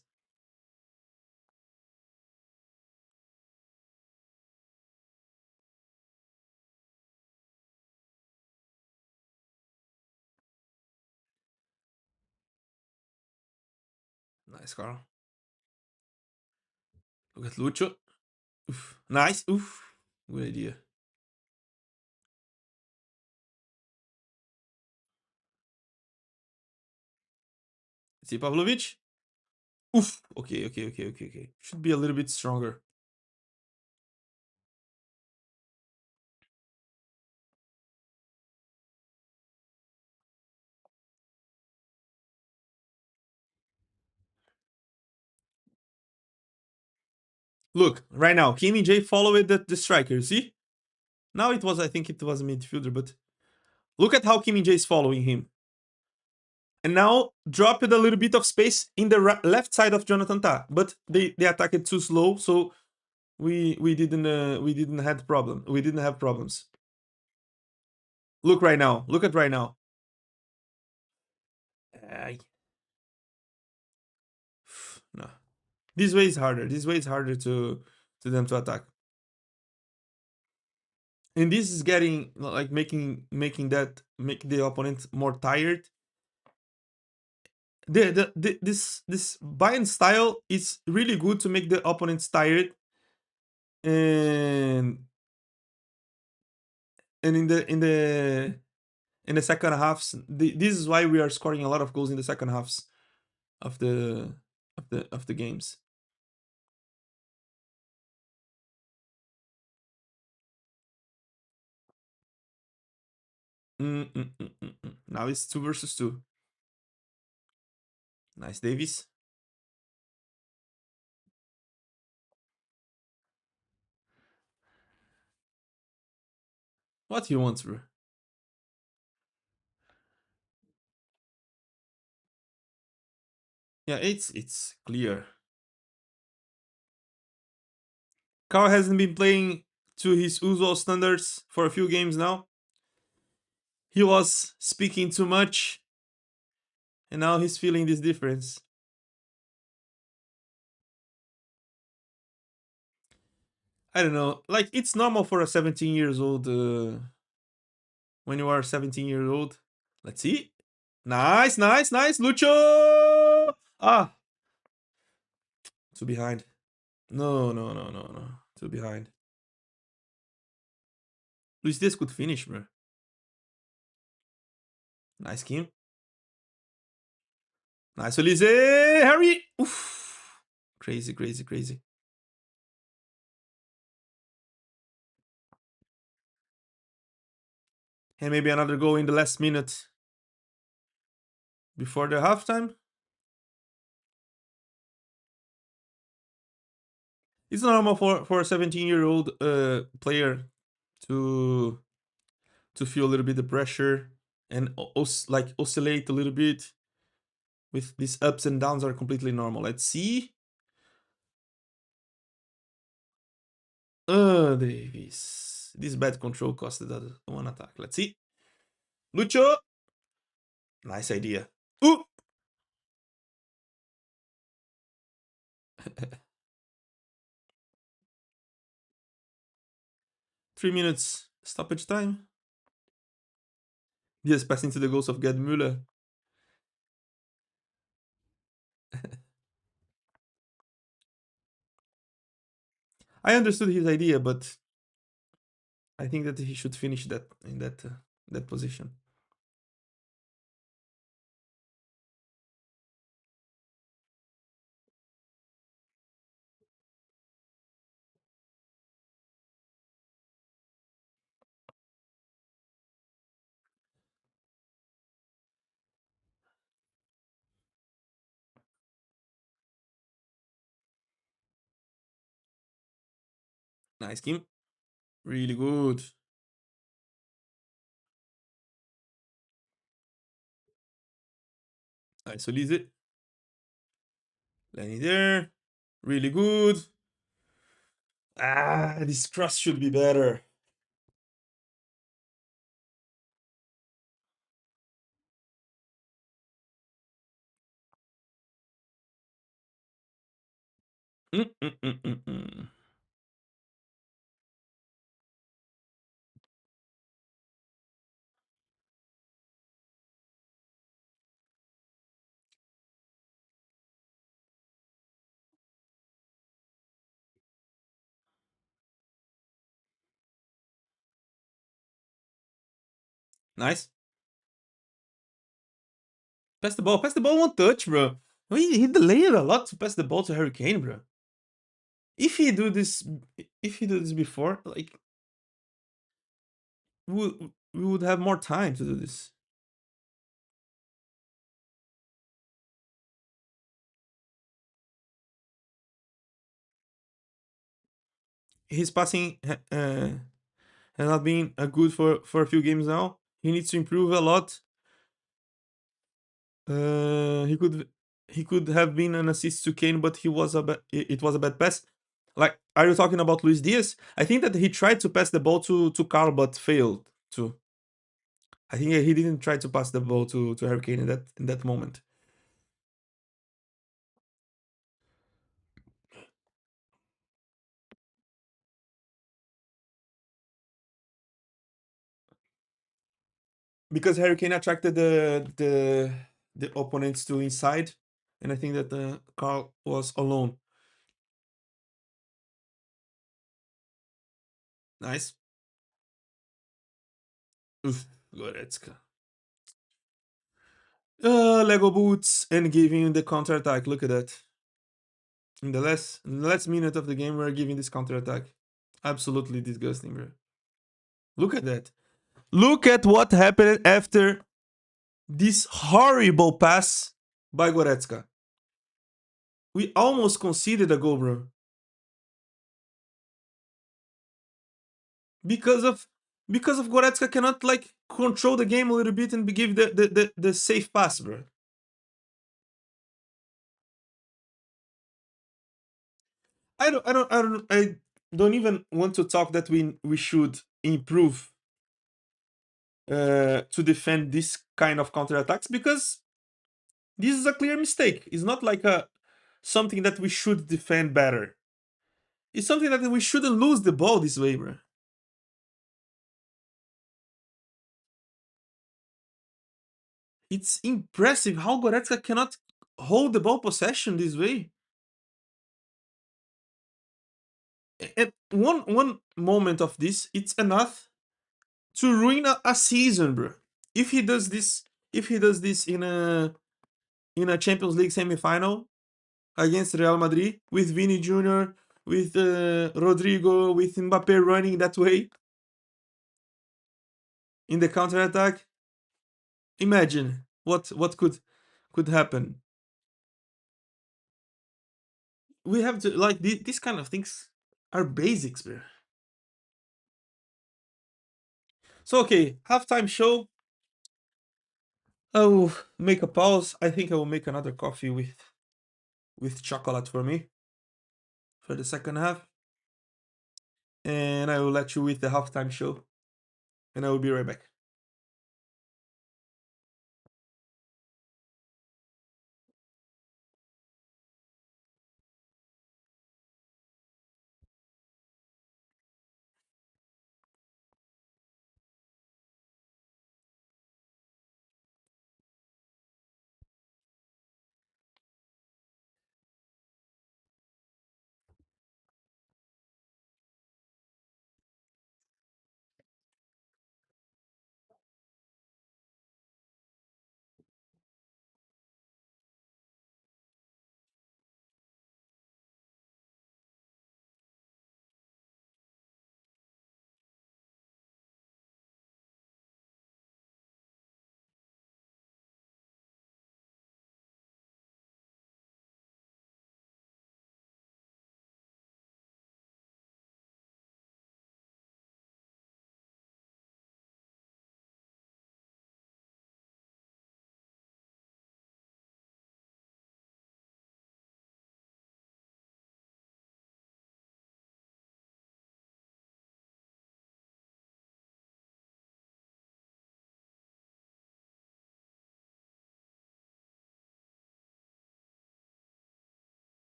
Nice, Carl. Look at Lucho. Oof. Nice. Oof. Good idea. See Pavlovic. Oof. Okay, okay, okay, okay, okay. Should be a little bit stronger. Look, right now, Kimi J followed the striker. See? Now I think it was a midfielder, but look at how Kimi J is following him. And now drop it a little bit of space in the left side of Jonathan Ta. But they attacked it too slow, so we didn't have problem. We didn't have problems. Look right now. Look at right now. Ay. No. This way is harder. This way is harder to them to attack. And this is getting like make the opponent more tired. This Bayern style is really good to make the opponents tired, and in the second halves, this is why we are scoring a lot of goals in the second halves of the games. Now it's 2 versus 2. Nice, Davies. What he wants, bro? Yeah, it's clear. Carl hasn't been playing to his usual standards for a few games now. He was speaking too much, and now he's feeling this difference. I don't know. Like it's normal for a 17 years old. When you are 17 years old. Let's see. Nice, nice, nice, Lucho. Ah, two behind. No, no, no, no, no. Two behind. Luis Diaz could finish, bro. Nice Kim. Nice Elise. Harry. Oof. Crazy, crazy, crazy. And maybe another goal in the last minute before the halftime. It's normal for a 17-year-old player to to feel a little bit the pressure and like oscillate a little bit with these ups and downs are completely normal. Let's see. Davis. This bad control costed us one attack. Let's see. Lucho. Nice idea. Ooh. 3 minutes stoppage time. Yes, passing to the goals of Gerd Müller. I understood his idea, but I think that he should finish that in that position. Nice game. Really good. Nice, Olise. Lenny there. Really good. Ah, this cross should be better. Mm, mm, mm, mm, mm. Nice. Pass the ball. Pass the ball one touch, bro. He delayed a lot to pass the ball to Harry Kane, bro. If he do this, if he do this before, like we would have more time to do this. His passing has not been good for a few games now. He needs to improve a lot. He could have been an assist to Kane, but it was a bad pass. Like, are you talking about Luis Diaz? I think that he tried to pass the ball to Carl, but failed to. I think he didn't try to pass the ball to Harry Kane in that moment. Because Harry Kane attracted the opponents to inside, and I think that Carl was alone. Nice. Oof, Goretzka. Lego boots and giving the counter attack. Look at that. In the last minute of the game, we're giving this counter attack. Absolutely disgusting, bro. Look at that. Look at what happened after this horrible pass by Goretzka. We almost conceded a goal, bro. Because of Goretzka cannot like control the game a little bit and give the safe pass, bro. I don't even want to talk that we should improve to defend this kind of counter attacks, because this is a clear mistake. It's not like a something that we should defend better. It's something that we shouldn't lose the ball this way, bro. It's impressive how Goretzka cannot hold the ball possession this way. At one moment of this, it's enough to ruin a season, bro. If he does this, if he does this in a Champions League semifinal against Real Madrid with Vini Jr., with Rodrigo, with Mbappe running that way in the counter attack, imagine what could happen. We have to like these kind of things are basics, bro. So okay, halftime show. I will make a pause. I think I will make another coffee with chocolate for me for the second half, and I will let you with the halftime show, and I will be right back.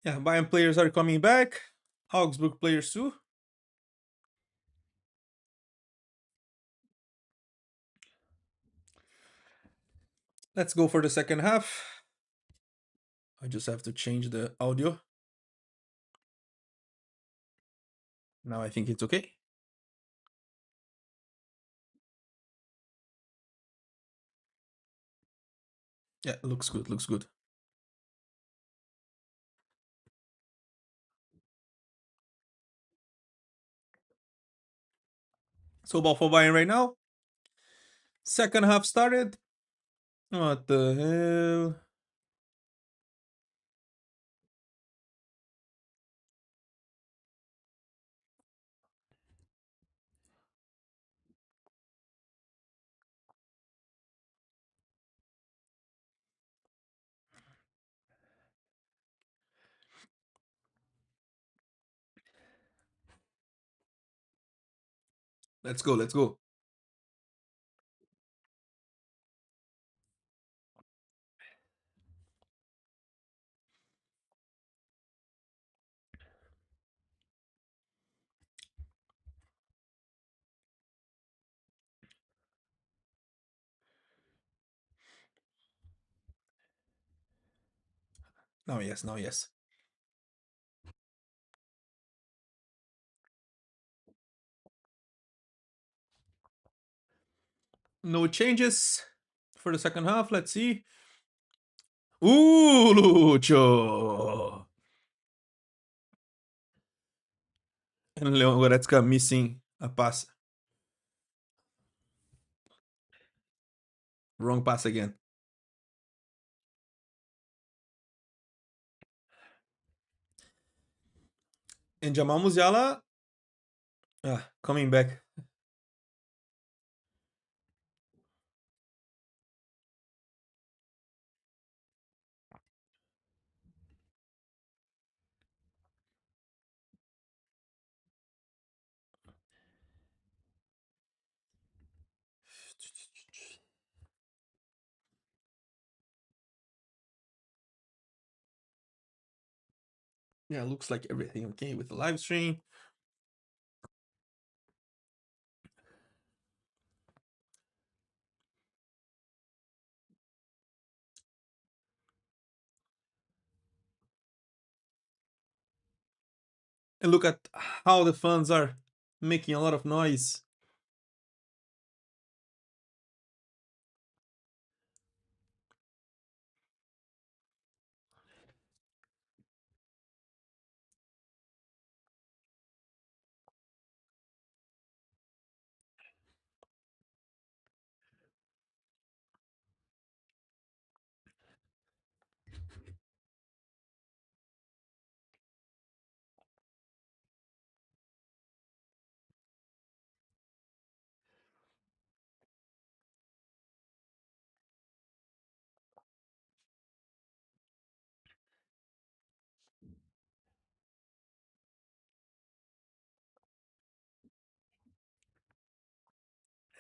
Yeah, Bayern players are coming back. Augsburg players too. Let's go for the second half. I just have to change the audio. Now I think it's okay. Yeah, looks good, looks good. So ball for Bayern right now. Second half started. What the hell? Let's go, let's go. Now yes, now yes. No changes for the second half. Let's see. Lucho! And Leon Goretzka missing a pass. Wrong pass again. And Jamal Musiala coming back. Yeah, looks like everything okay with the live stream. And look at how the fans are making a lot of noise.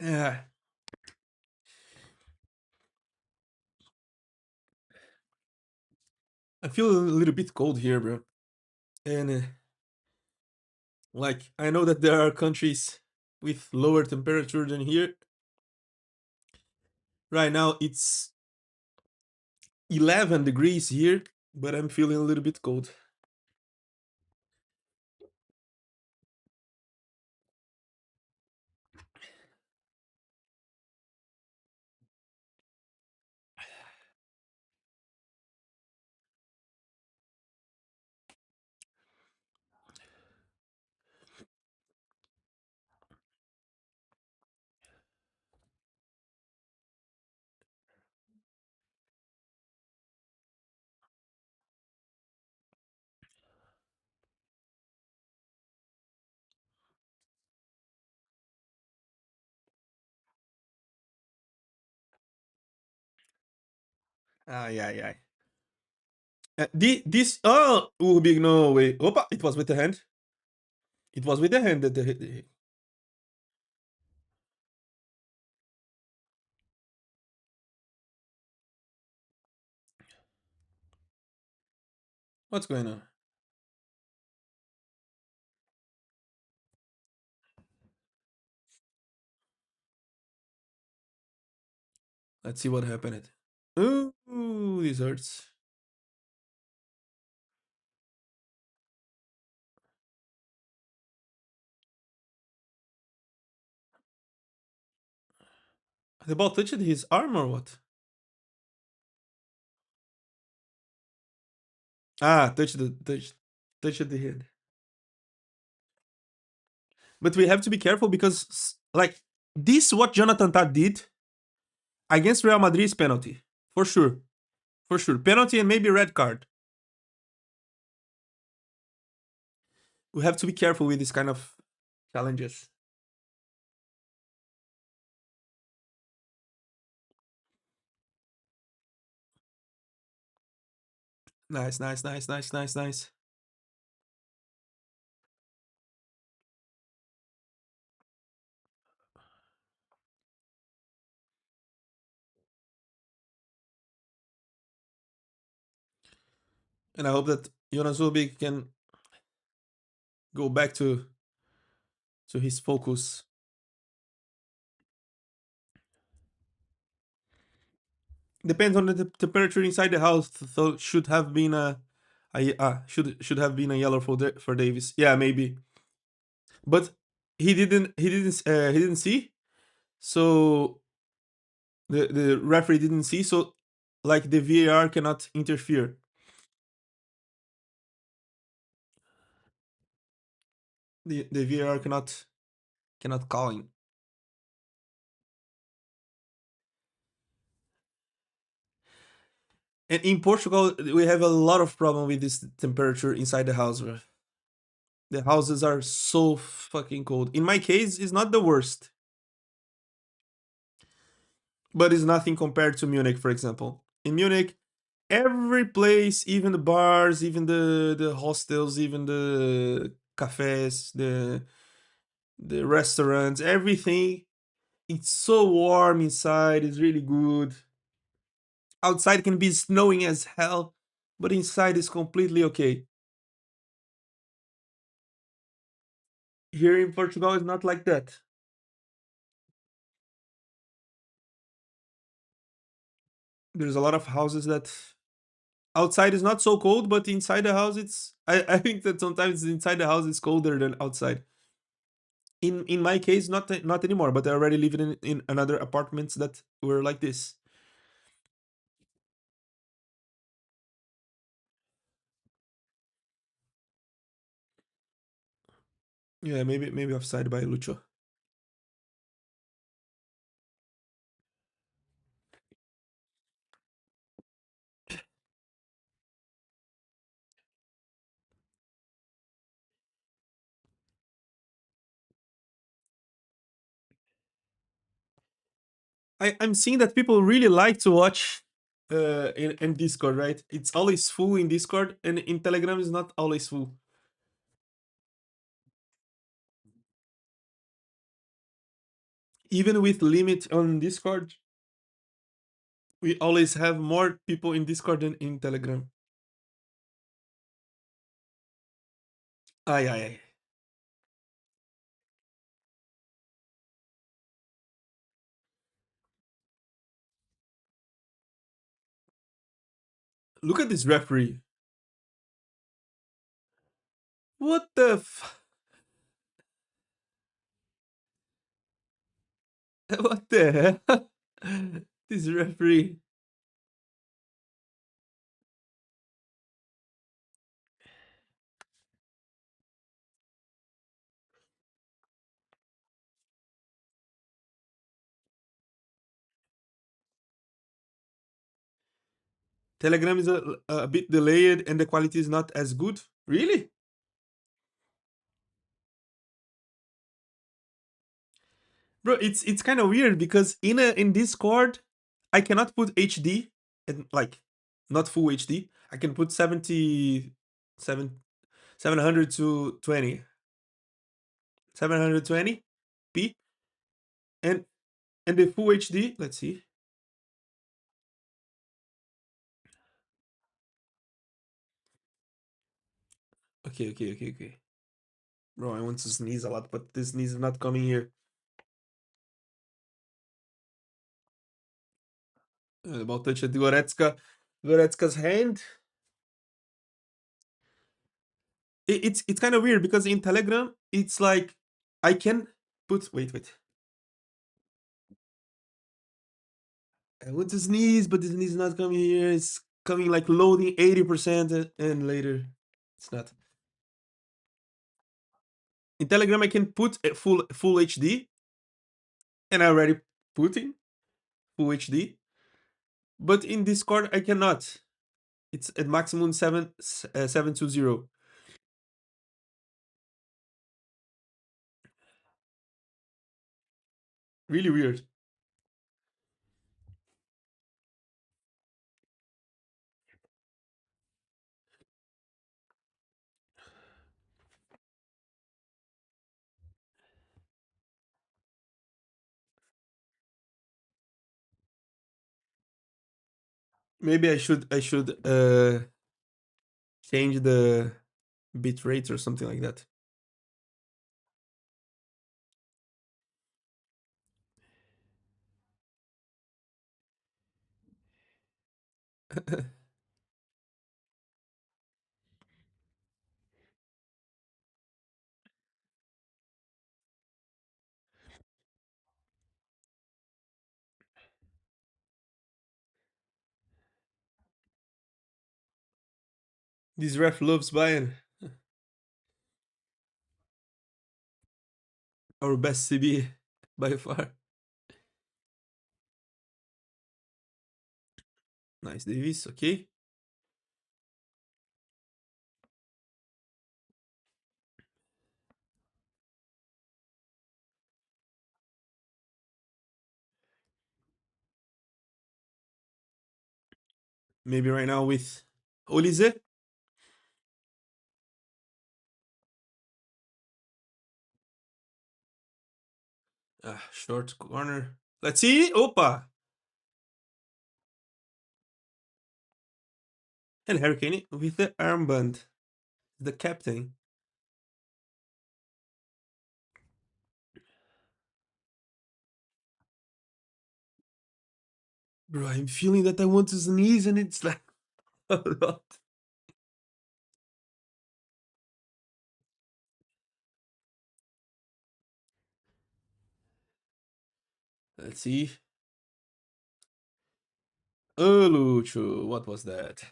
Yeah, I feel a little bit cold here, bro. And like, I know that there are countries with lower temperature than here. Right now, it's 11 degrees here, but I'm feeling a little bit cold. Yeah, yeah. This big no way. Opa, it was with the hand. It was with the hand that what's going on? Let's see what happened. Ooh, this hurts. The ball touched his arm or what? Ah, touched the head. But we have to be careful because like this what Jonathan Tah did against Real Madrid is penalty. For sure. For sure. Penalty and maybe red card. We have to be careful with this kind of challenges. Nice, nice, nice, nice, nice, nice. And I hope that Jonas Ulbig can go back to his focus. Depends on the temperature inside the house. So should have been should have been a yellow for Davis. Yeah, maybe. But he didn't see. So the referee didn't see. So like the VAR cannot interfere. The VAR cannot call in. And in Portugal, we have a lot of problem with this temperature inside the house. The houses are so fucking cold. In my case, it's not the worst, but it's nothing compared to Munich, for example. In Munich, every place, even the bars, even the hostels, even the cafes, the restaurants, everything, it's so warm inside. It's really good. Outside can be snowing as hell, but inside is completely okay. Here in Portugal, it's not like that. There's a lot of houses that outside is not so cold, but inside the house it's I think that sometimes inside the house is colder than outside. In my case, not anymore, but I already live in another apartments that were like this. Yeah, maybe offside by Lucho. I'm seeing that people really like to watch in Discord, right? It's always full in Discord, and in Telegram is not always full. Even with limit on Discord, we always have more people in Discord than in Telegram. Ay, ay, ay. Look at this referee. What the what the hell? This referee. Telegram is a bit delayed and the quality is not as good. Really? Bro, it's kind of weird because in Discord, I cannot put HD and like not full HD. I can put 700 to 20. 720p and the full HD, let's see. Okay, okay, okay, okay. Bro, I want to sneeze a lot, but this sneeze is not coming here. About touch at Goretzka's hand. It's kind of weird because in Telegram it's like I can put wait. I want to sneeze, but the sneeze is not coming here. It's coming like loading 80% and later it's not. In Telegram I can put a full HD and I already put in full HD, but in Discord I cannot. It's at maximum 720. Really weird. Maybe I should change the bit rate or something like that. This ref loves Bayern. Our best CB by far. Nice, Davis. Okay. Maybe right now with Olise. Short corner. Let's see. Opa. And Harry Kane with the armband. The captain. Bro, I'm feeling that I want to sneeze and it's like a lot. Let's see. Oh, Lucho. What was that?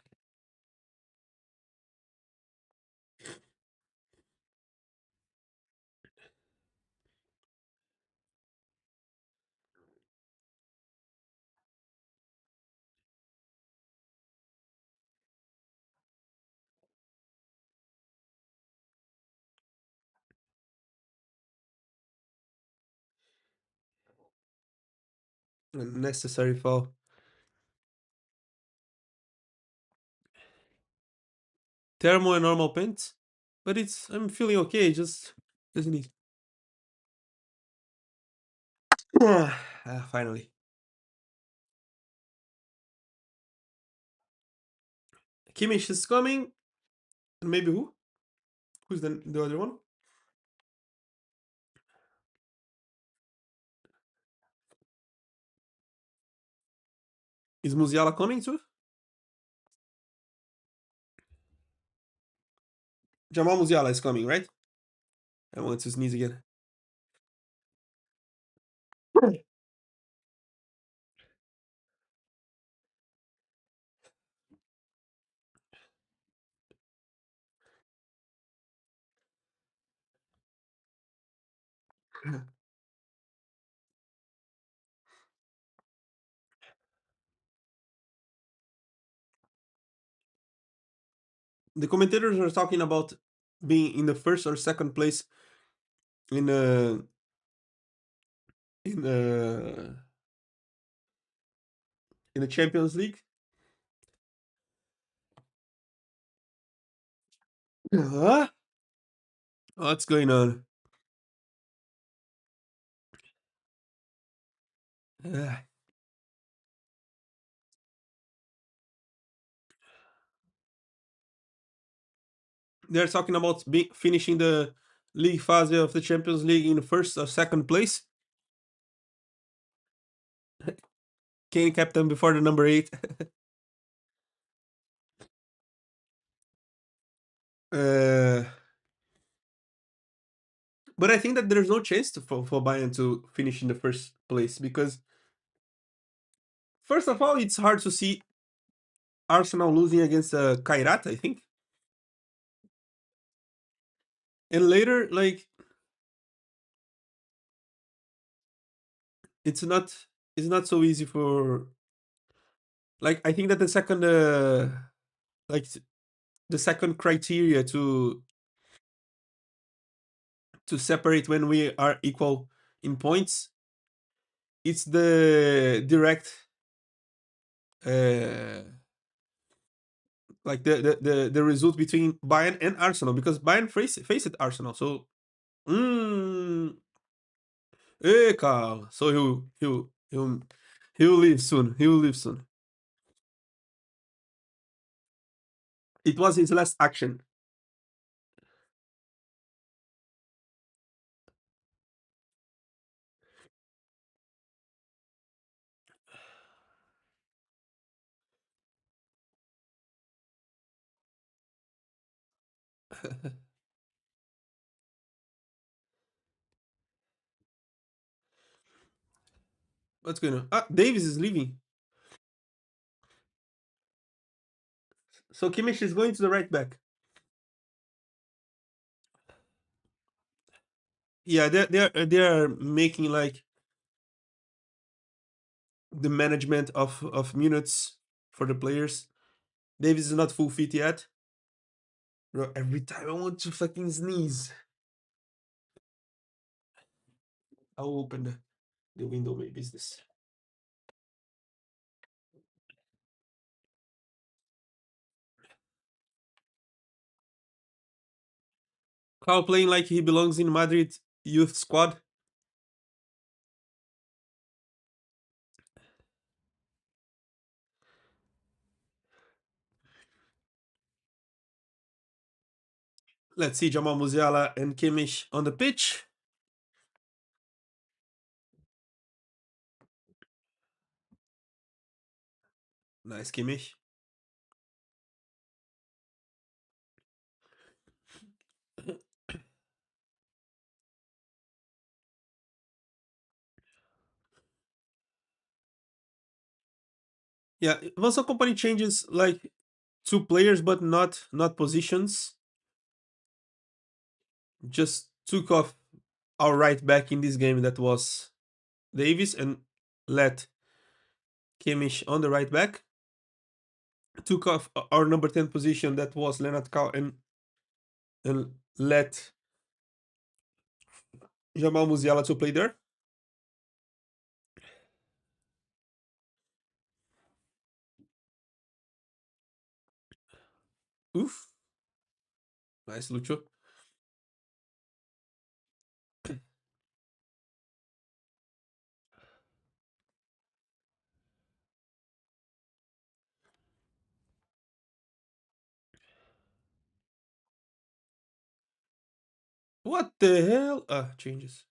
Unnecessary foul. Thermal and normal paint. But I'm feeling okay. Just sneeze. Finally. Kimmich is coming. And maybe who? Who's the other one? Is Musiala coming too? Jamal Musiala is coming, right? I want to sneeze again. The commentators are talking about being in the first or second place in in uh in the Champions League. Huh? What's going on? Uh, they're talking about finishing the league phase of the Champions League in the first or second place. Kane captain before the number 8. uh, but I think that there's no chance for Bayern to finish in the first place because, first of all, it's hard to see Arsenal losing against Kairat, I think. And later, like, it's not it's not so easy for, like, I think that like the second criteria to separate when we are equal in points, it's the direct uh like the result between Bayern and Arsenal, because Bayern faced Arsenal. So Carl. So he'll leave soon. He will leave soon. It was his last action. What's going on? Davis is leaving. So Kimmich is going to the right back. Yeah, they're making like the management of minutes for the players. Davis is not full fit yet. Bro, every time I want to fucking sneeze, I'll open the window. Maybe is this. Carl playing like he belongs in Madrid youth squad. Let's see Jamal Musiala and Kimmich on the pitch. Nice Kimmich. Yeah, Vincent Company changes like two players, but not positions. Just took off our right back in this game, that was Davis, and let Kimmich on the right back. Took off our number 10 position, that was Leonard Cow, and let Jamal Musiala to play there. Oof. Nice, Lucho. What the hell? Changes.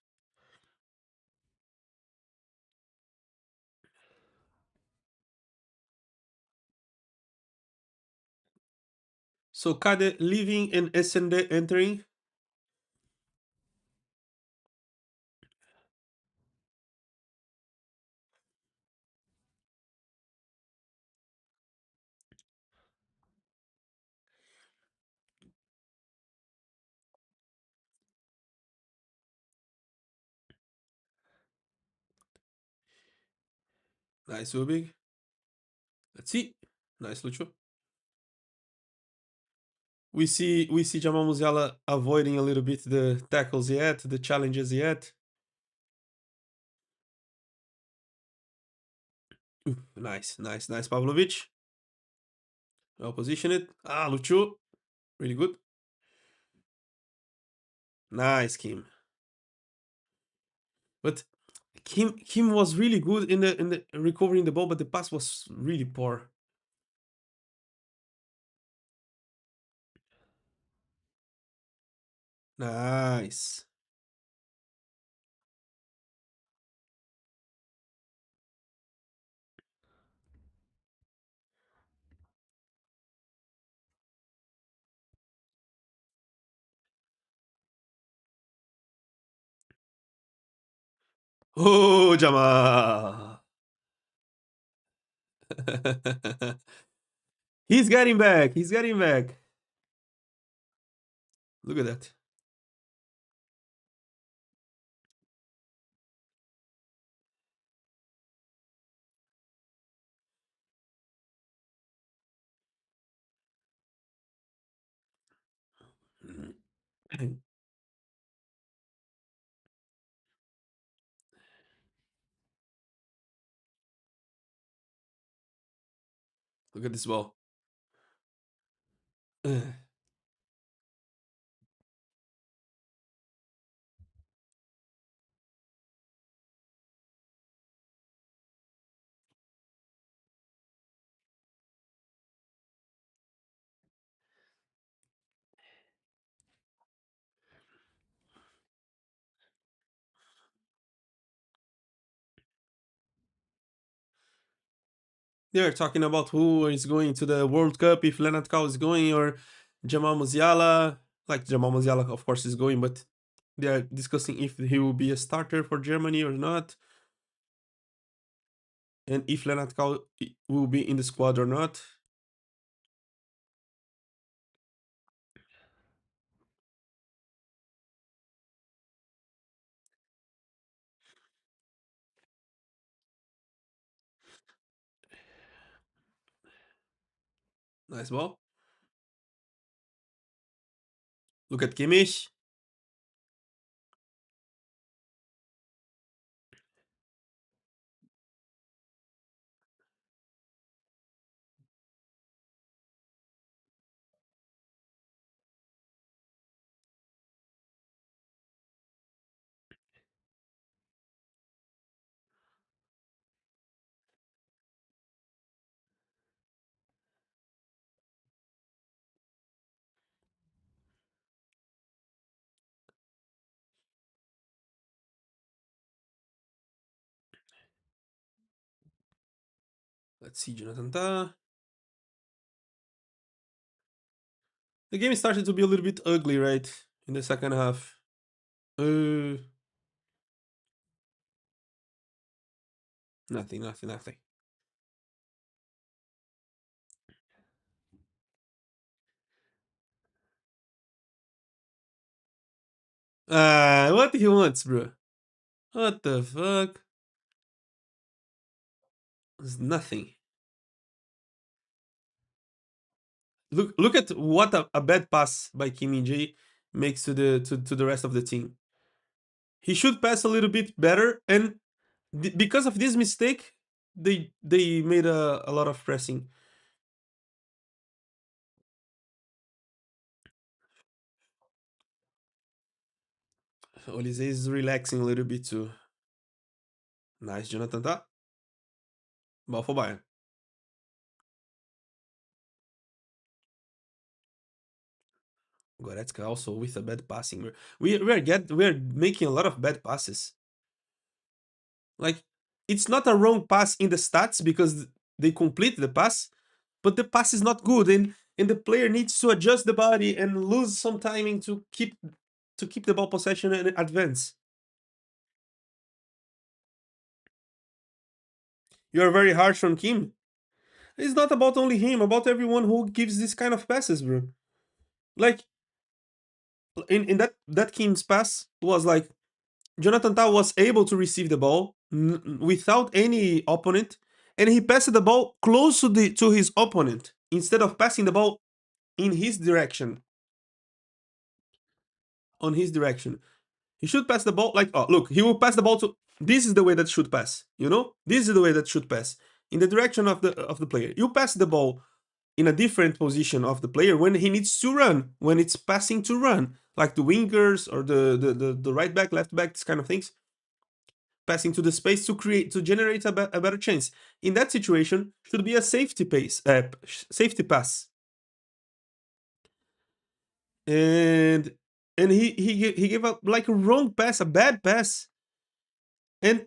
So Kade leaving and Essende entering. Nice, Ubig. Let's see. Nice, Lucho. We see Jamal Musiala avoiding a little bit the tackles yet, the challenges yet. Ooh, nice, Pavlovic. Well positioned. Lucho. Really good. Nice, Kim. But Kim was really good in the recovering the ball, but the pass was really poor. Nice. Oh, Jamal. He's getting back. He's getting back. Look at that. Look at this ball. They're talking about who is going to the World Cup, if Leonard Cow is going or Jamal Musiala. Like Jamal Musiala, of course, is going, but they are discussing if he will be a starter for Germany or not, and if Leonard Cow will be in the squad or not. Nice ball. Look at Kimmich. Let's see, Jonathan Tah. The game started to be a little bit ugly, right? In the second half. Uh, Nothing, nothing, nothing. What he wants, bro? What the fuck? It's nothing. Look at what a bad pass by Kim Min Jae makes to the rest of the team. He should pass a little bit better, and because of this mistake, they made a lot of pressing. Olise is relaxing a little bit too. Nice, Jonathan Tah. Ball for Bayern. Goretzka also with a bad passing. We are making a lot of bad passes. Like it's not a wrong pass in the stats because they complete the pass, but the pass is not good, and the player needs to adjust the body and lose some timing to keep the ball possession and advance. You are very harsh on Kim. It's not about only him, about everyone who gives this kind of passes, bro. Like in that Kim's pass was like Jonathan Tah was able to receive the ball without any opponent, and he passed the ball close to his opponent instead of passing the ball in his direction. On his direction, he should pass the ball like, oh look, he will pass the ball to. This is the way that should pass. You know, this is the way that should pass in the direction of the player. You pass the ball in a different position of the player when he needs to run, when it's passing to run, like the wingers or the right back, left back, this kind of things passing to the space to generate a better chance. In that situation, should be a safety pass, and he gave up like a wrong pass, a bad pass, and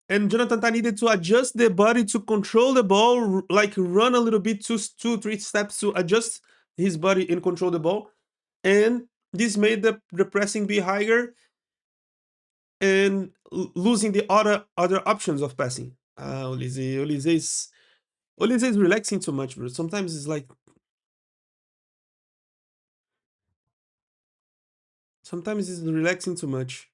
Jonathan Tah needed to adjust the body to control the ball, like run a little bit, two, 3 steps to adjust his body and control the ball, and this made the pressing be higher. and losing the other options of passing. Olise is relaxing too much, bro. Sometimes it's like sometimes it's relaxing too much.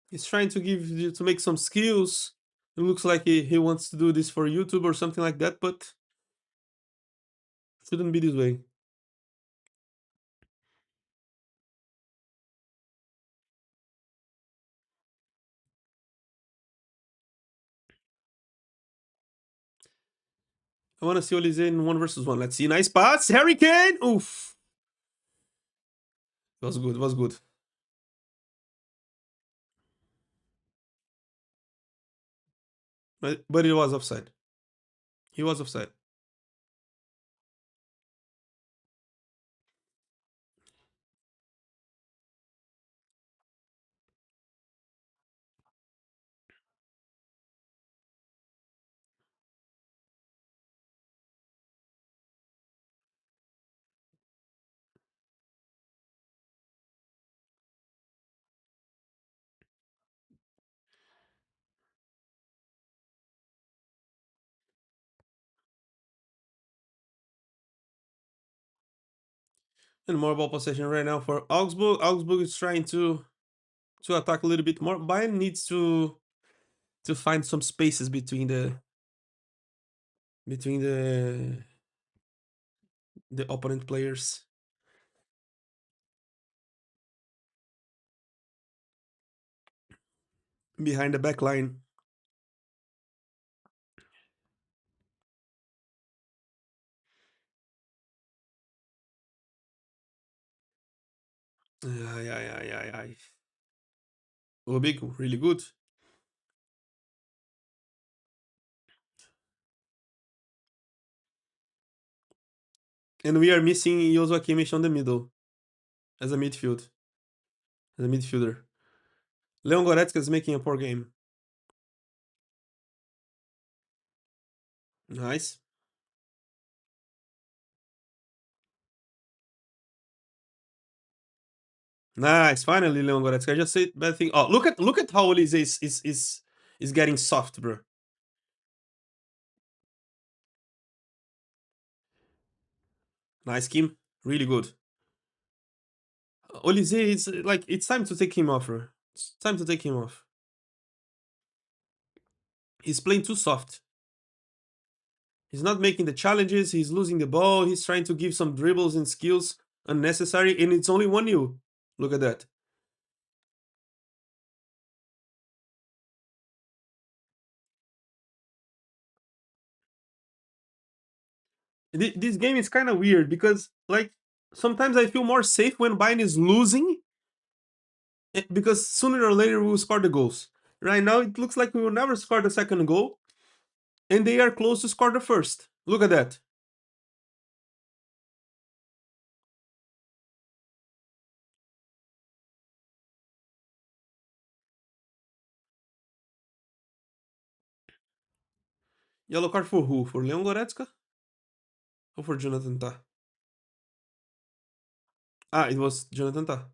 He's trying to give you to make some skills. It looks like he wants to do this for YouTube or something like that, but shouldn't be this way. I want to see Olise in 1 versus 1. Let's see. Nice pass. Harry Kane. Oof. Was good. Was good. But it was offside. He was offside. And more ball possession right now for Augsburg. Augsburg is trying to attack a little bit more. Bayern needs to find some spaces between the opponent players behind the back line. Ay, ay, ay, ay, ay. Rubik, really good. And we are missing Joshua Kimmich on the middle as a midfielder. Leon Goretzka is making a poor game. Nice. Nice. Finally, Leon Goretzka. I just said bad thing. Oh, look at how Olise is getting soft, bro. Nice, Kim. Really good. Olise is like it's time to take him off, bro. It's time to take him off. He's playing too soft. He's not making the challenges. He's losing the ball. He's trying to give some dribbles and skills unnecessary, and it's only 1-0. Look at that. This game is kind of weird because, like, sometimes I feel more safe when Bayern is losing because sooner or later we will score the goals. Right now, it looks like we will never score the second goal, and they are close to score the first. Look at that. Yellow card for who? For Leon Goretzka or for Jonathan Tah? Ah, it was Jonathan Tah.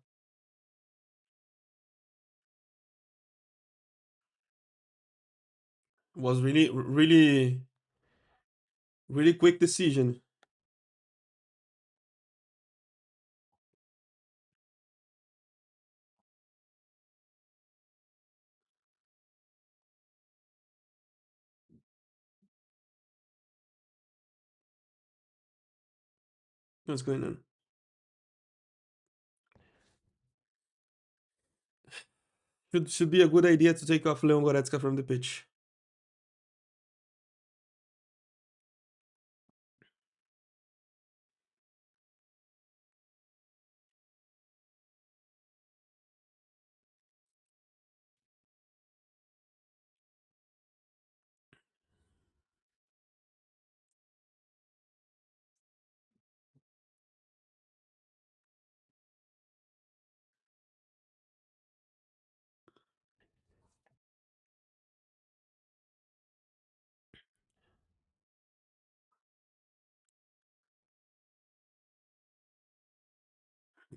Was really, really, really quick decision. What's going on? Should be a good idea to take off Leon Goretzka from the pitch.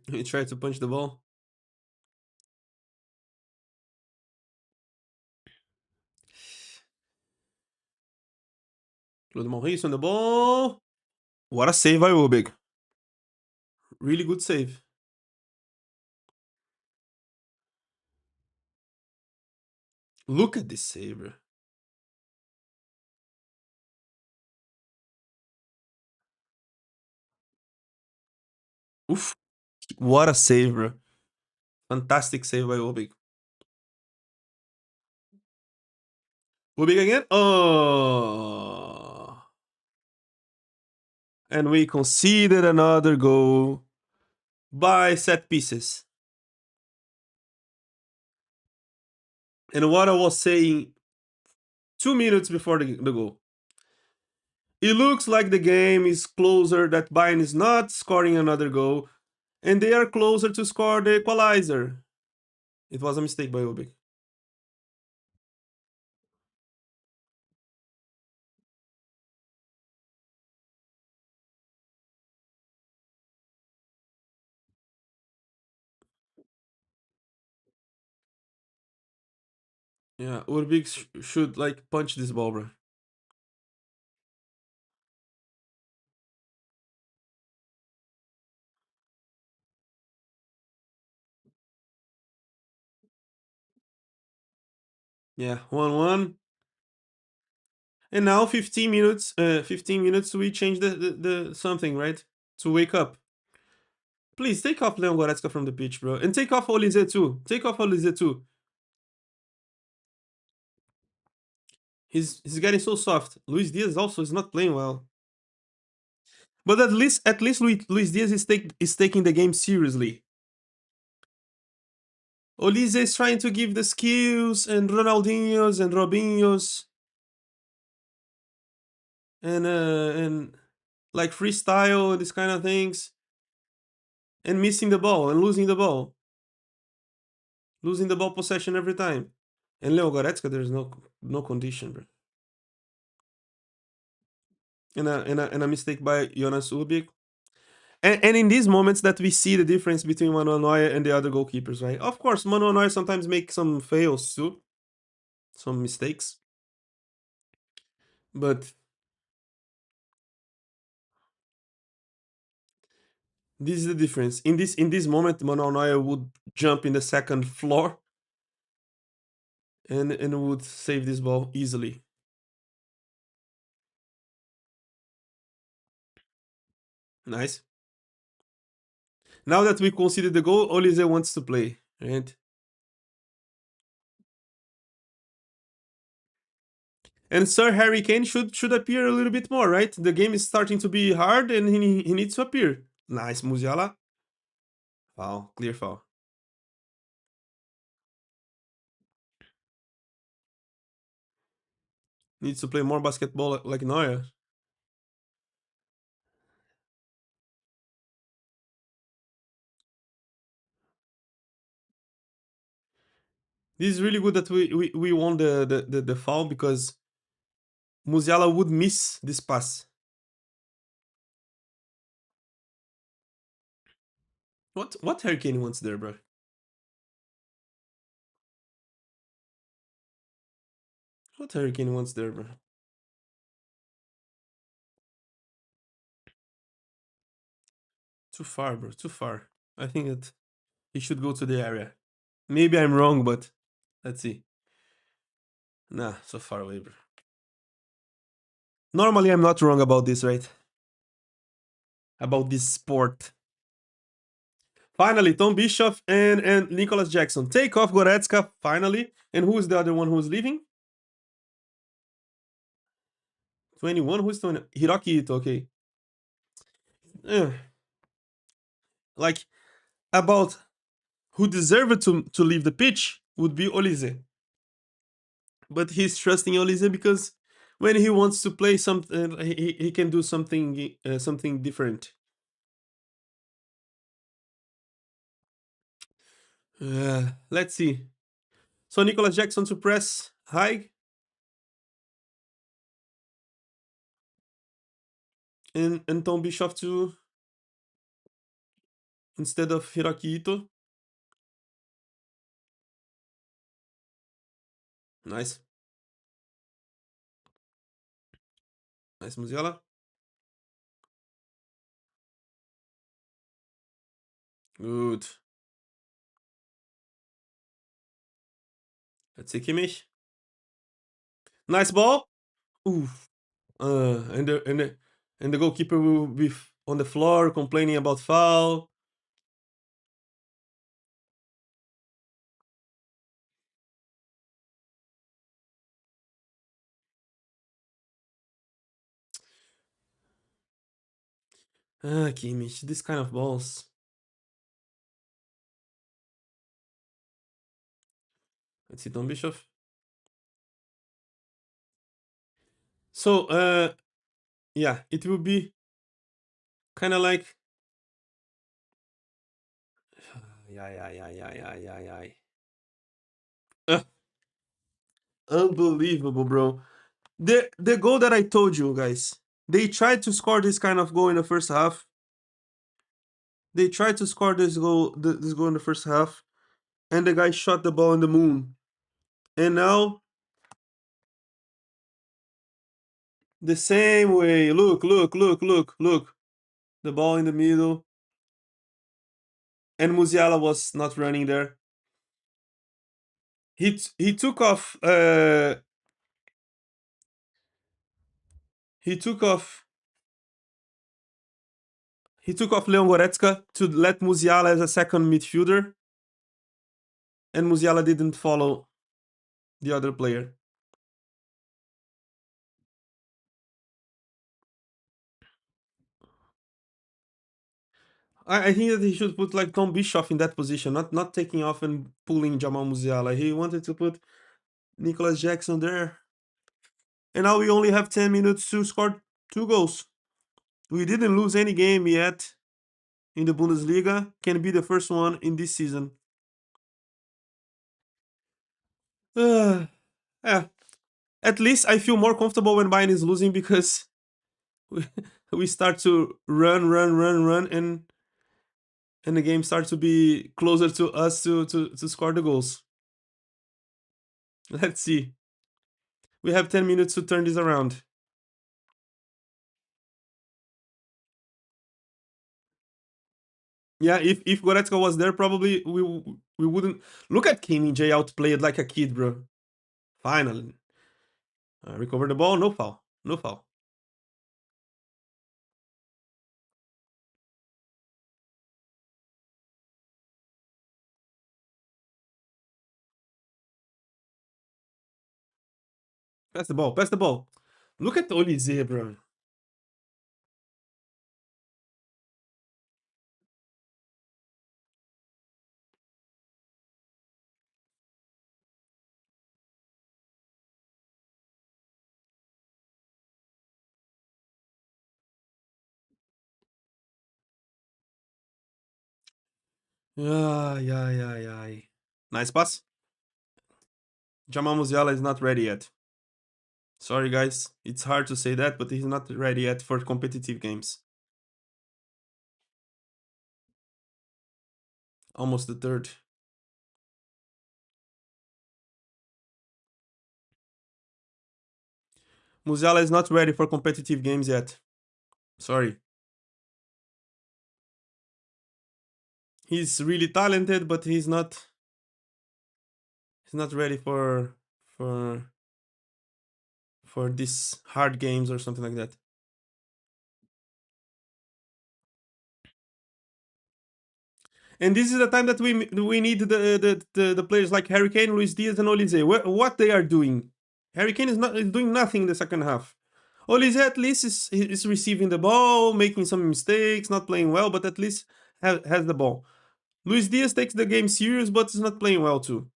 He tried to punch the ball. Claude Maurice on the ball. What a save by Ubig. Really good save. Look at this save, bro. Oof. What a save, bro. Fantastic save by Ubig. Ubig again. Oh. And we conceded another goal by set pieces. And what I was saying 2 minutes before the goal. It looks like the game is closer, that Bayern is not scoring another goal, and they are closer to score the equalizer. It was a mistake by Ubik. Yeah, Urbik should like punch this ball, bro. Yeah, 1-1. And now 15 minutes, 15 minutes we change the something, right? To wake up. Please take off Leon Goretzka from the pitch, bro. And take off Olise too. Take off Olise too. He's getting so soft. Luis Diaz also is not playing well. But at least Luis Diaz is taking the game seriously. Olise is trying to give the skills and Ronaldinho's and Robinho's and like freestyle and these kind of things, and missing the ball and losing the ball possession every time. And Leo Goretzka, there's no condition, bro. And a mistake by Jonas Ubik. And in these moments that we see the difference between Manuel Neuer and the other goalkeepers, right? Of course, Manuel Neuer sometimes makes some fails too, some mistakes, but this is the difference. In this moment, Manuel Neuer would jump in the second floor and would save this ball easily. Nice. Now that we conceded the goal, Olise wants to play, right? And Sir Harry Kane should appear a little bit more, right? The game is starting to be hard, and he needs to appear. Nice, Musiala. Foul, clear foul. Needs to play more basketball like Neuer. This is really good that we won the foul, because Musiala would miss this pass. What Harry Kane wants there, bro? What Harry Kane wants there, bro? Too far, bro. Too far. I think that he should go to the area. Maybe I'm wrong, but let's see. Nah, so far away, bro. Normally, I'm not wrong about this, right? About this sport. Finally, Tom Bischoff and Nicholas Jackson take off Goretzka, finally. And who is the other one who's leaving? 21? Who's 20? Hiroki Ito, okay. Eh, like, about who deserved to leave the pitch would be Olise. But he's trusting Olise because when he wants to play something, he can do something different. Let's see. So Nicholas Jackson to press high, and Tom Bischoff instead of Hiraki Ito. Nice. Nice, Musiala. Good. Let's see Kimmich. Nice ball. Oof. And the goalkeeper will be on the floor complaining about foul. Ah, Kimmich, this kind of balls. Let's see Don Bischoff. So, yeah, it will be kind of like. Yeah, yeah, yeah, yeah, yeah, yeah, yeah. Unbelievable, bro. The goal that I told you guys. They tried to score this kind of goal in the first half. They tried to score this goal in the first half, and the guy shot the ball in the moon. And now the same way. Look, look, look, look, look. The ball in the middle, and Musiala was not running there. He took off. He took off. He took off Leon Goretzka to let Musiala as a second midfielder, and Musiala didn't follow the other player. I think that he should put like Tom Bischoff in that position, not taking off and pulling Jamal Musiala. He wanted to put Nicholas Jackson there. And now we only have 10 minutes to score 2 goals. We didn't lose any game yet in the Bundesliga. Can be the first one in this season. Yeah. At least I feel more comfortable when Bayern is losing because we, we start to run, and the game starts to be closer to us to score the goals. Let's see. We have 10 minutes to turn this around. Yeah, if Goretzka was there, probably we wouldn't. Look at Kim J outplayed like a kid, bro. Finally. Recover the ball, no foul. No foul. Pass the ball, pass the ball. Look at Olise, bro. Yeah, yeah, yeah, yeah. Nice pass. Jamal Musiala is not ready yet. Sorry, guys. It's hard to say that, but he's not ready yet for competitive games. Almost the third. Musiala is not ready for competitive games yet. Sorry. He's really talented, but he's not ready for for these hard games or something like that. And this is the time that we need the players like Harry Kane, Luis Diaz, and Olise. What they are doing? Harry Kane is doing nothing in the second half. Olise at least is receiving the ball, making some mistakes, not playing well, but at least has the ball. Luis Diaz takes the game serious, but is not playing well too.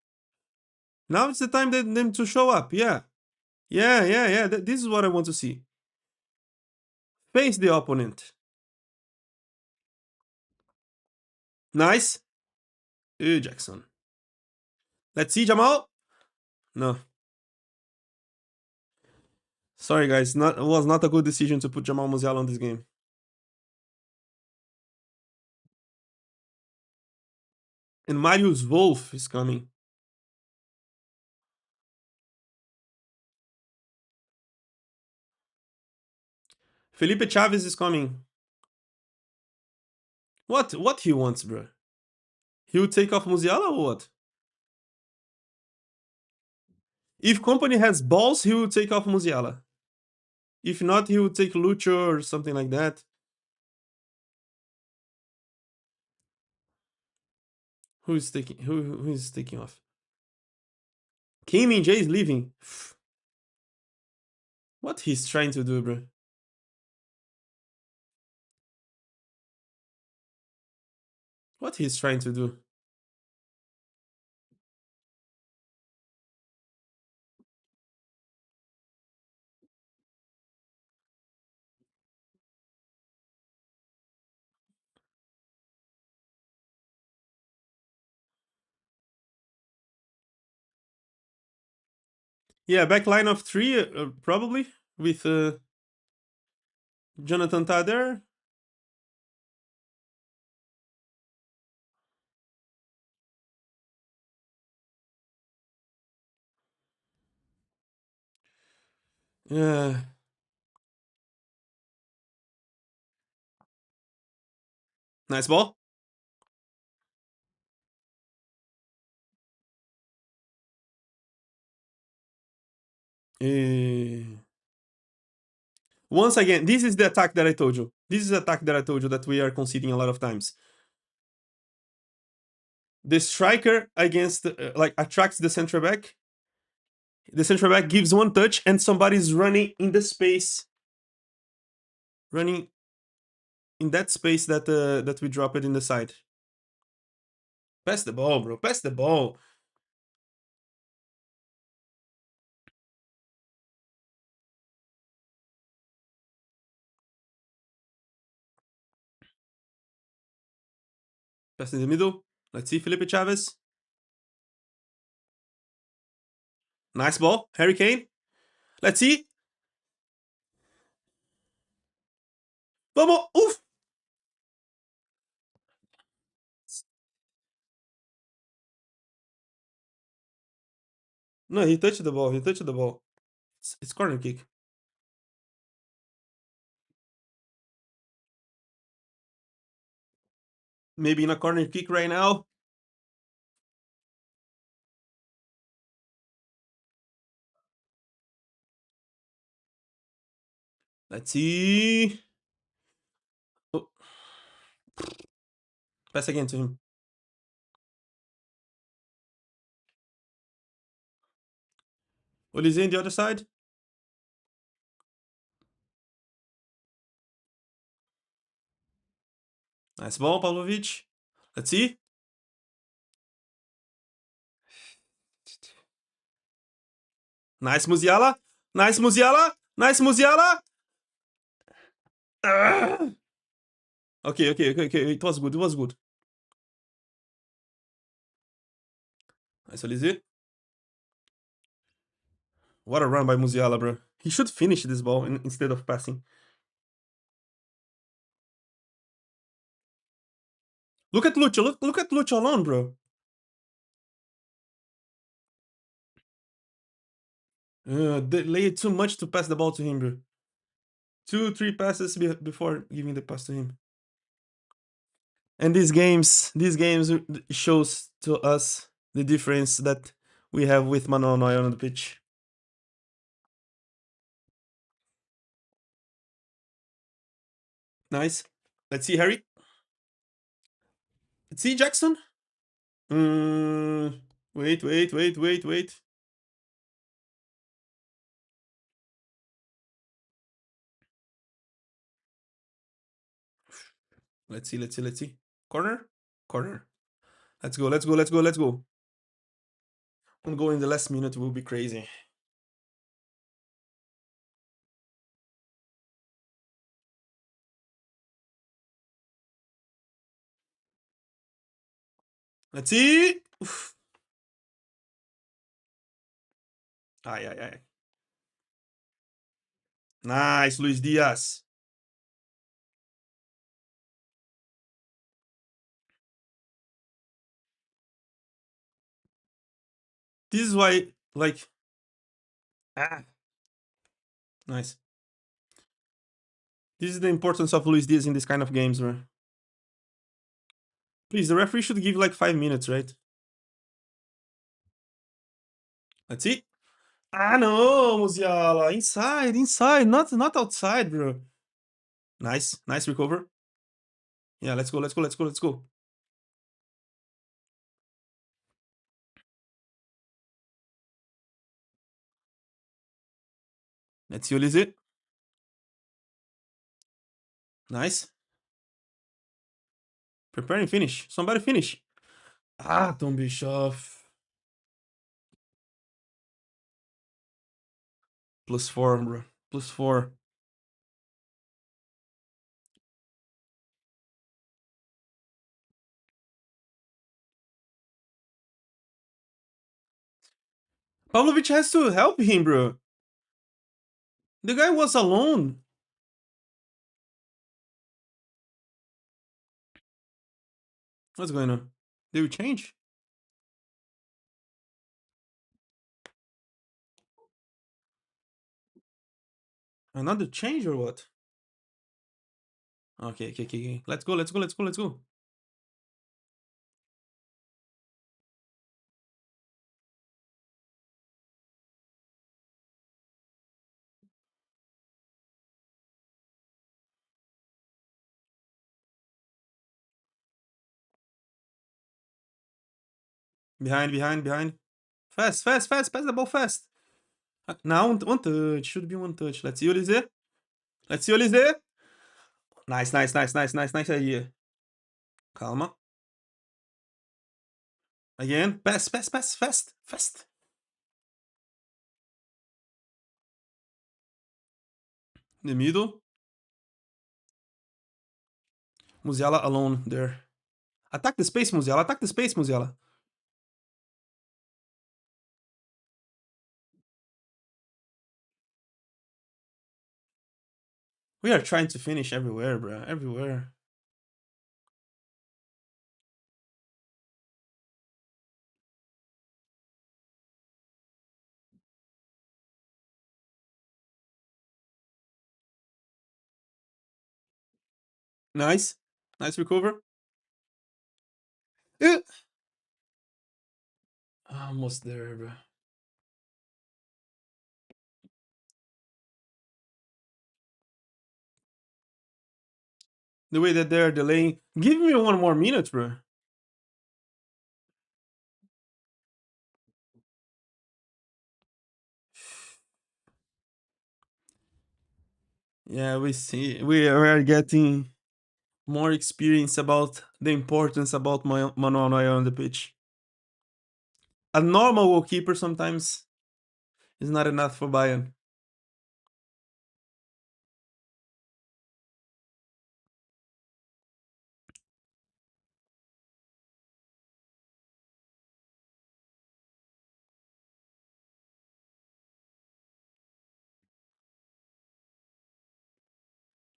Now it's the time that them to show up. Yeah, yeah, yeah, yeah. This is what I want to see. Face the opponent. Nice. Jackson. Let's see Jamal. No, sorry guys. Not it was not a good decision to put Jamal Musiala on this game. And Marius Wolf is coming. Felipe Chavez is coming. What he wants, bro? He will take off Musiala or what? If Company has balls, he will take off Musiala. If not, he will take Lucho or something like that. Who is taking off? Kim Min Jae is leaving. What he's trying to do, bro? What he's trying to do? Yeah, back line of three, probably with Jonathan Tah there. Yeah, nice ball. Uh, Once again, this is the attack that I told you. This is the attack that I told you that we are conceding a lot of times. The striker against like attracts the center back. The center back gives one touch and somebody's running in the space, running in that space that we drop it in the side. Pass the ball, bro. Pass the ball. Pass in the middle. Let's see, Felipe Chavez. Nice ball, Harry Kane. Let's see. Vamos. Oof. No, he touched the ball. He touched the ball. It's corner kick. Maybe in a corner kick right now. Let's see. Oh, pass again to him. Olise in the other side. Nice ball, Pavlovic. Let's see. Nice Musiala. Nice Musiala. Nice Musiala. Ah! Okay. It was good. It was good. Nice Olise. What a run by Musiala, bro. He should finish this ball instead of passing. Look at Lucho. Look at Lucho alone, bro. They laid too much to pass the ball to him, bro. 2, 3 passes before giving the pass to him. And these games shows to us the difference that we have with Manuel Neuer on the pitch. Nice. Let's see, Harry. Let's see, Jackson. Wait. Let's see. Corner. Let's go. One goal in the last minute will be crazy. Let's see. Oof. Ai. Nice, Luis Diaz. This is why, like, ah, nice. This is the importance of Luis Diaz in this kind of games, bro. Please, the referee should give like 5 minutes, right? Let's see. Ah, no, Musiala. Inside, inside, not outside, bro. Nice, nice recover. Yeah, let's go, let's go, let's go, let's go. Let's see, Olise. Nice. Preparing finish. Somebody finish. Ah, Tom Bischoff. +4, bro. +4. Pavlovic has to help him, bro. The guy was alone. What's going on? Did we change? Another change or what? Okay, okay, okay, okay. Let's go, let's go, let's go, let's go. Behind, behind, behind. Fast, fast, fast. Pass the ball fast. Now, one touch. Should be one touch. Let's see Olise. Let's see Olise. Nice, nice, nice, nice, nice, nice idea. Calma. Again. Pass, pass, pass. Fast, fast. The middle. Musiala alone there. Attack the space, Musiala. Attack the space, Musiala. We are trying to finish everywhere, bro. Everywhere. Nice. Nice recover. Eh. Almost there, bro. The way that they're delaying. Give me one more minute, bro. Yeah, we see. We are getting more experience about the importance about Manuel Neuer on the pitch. A normal goalkeeper sometimes is not enough for Bayern.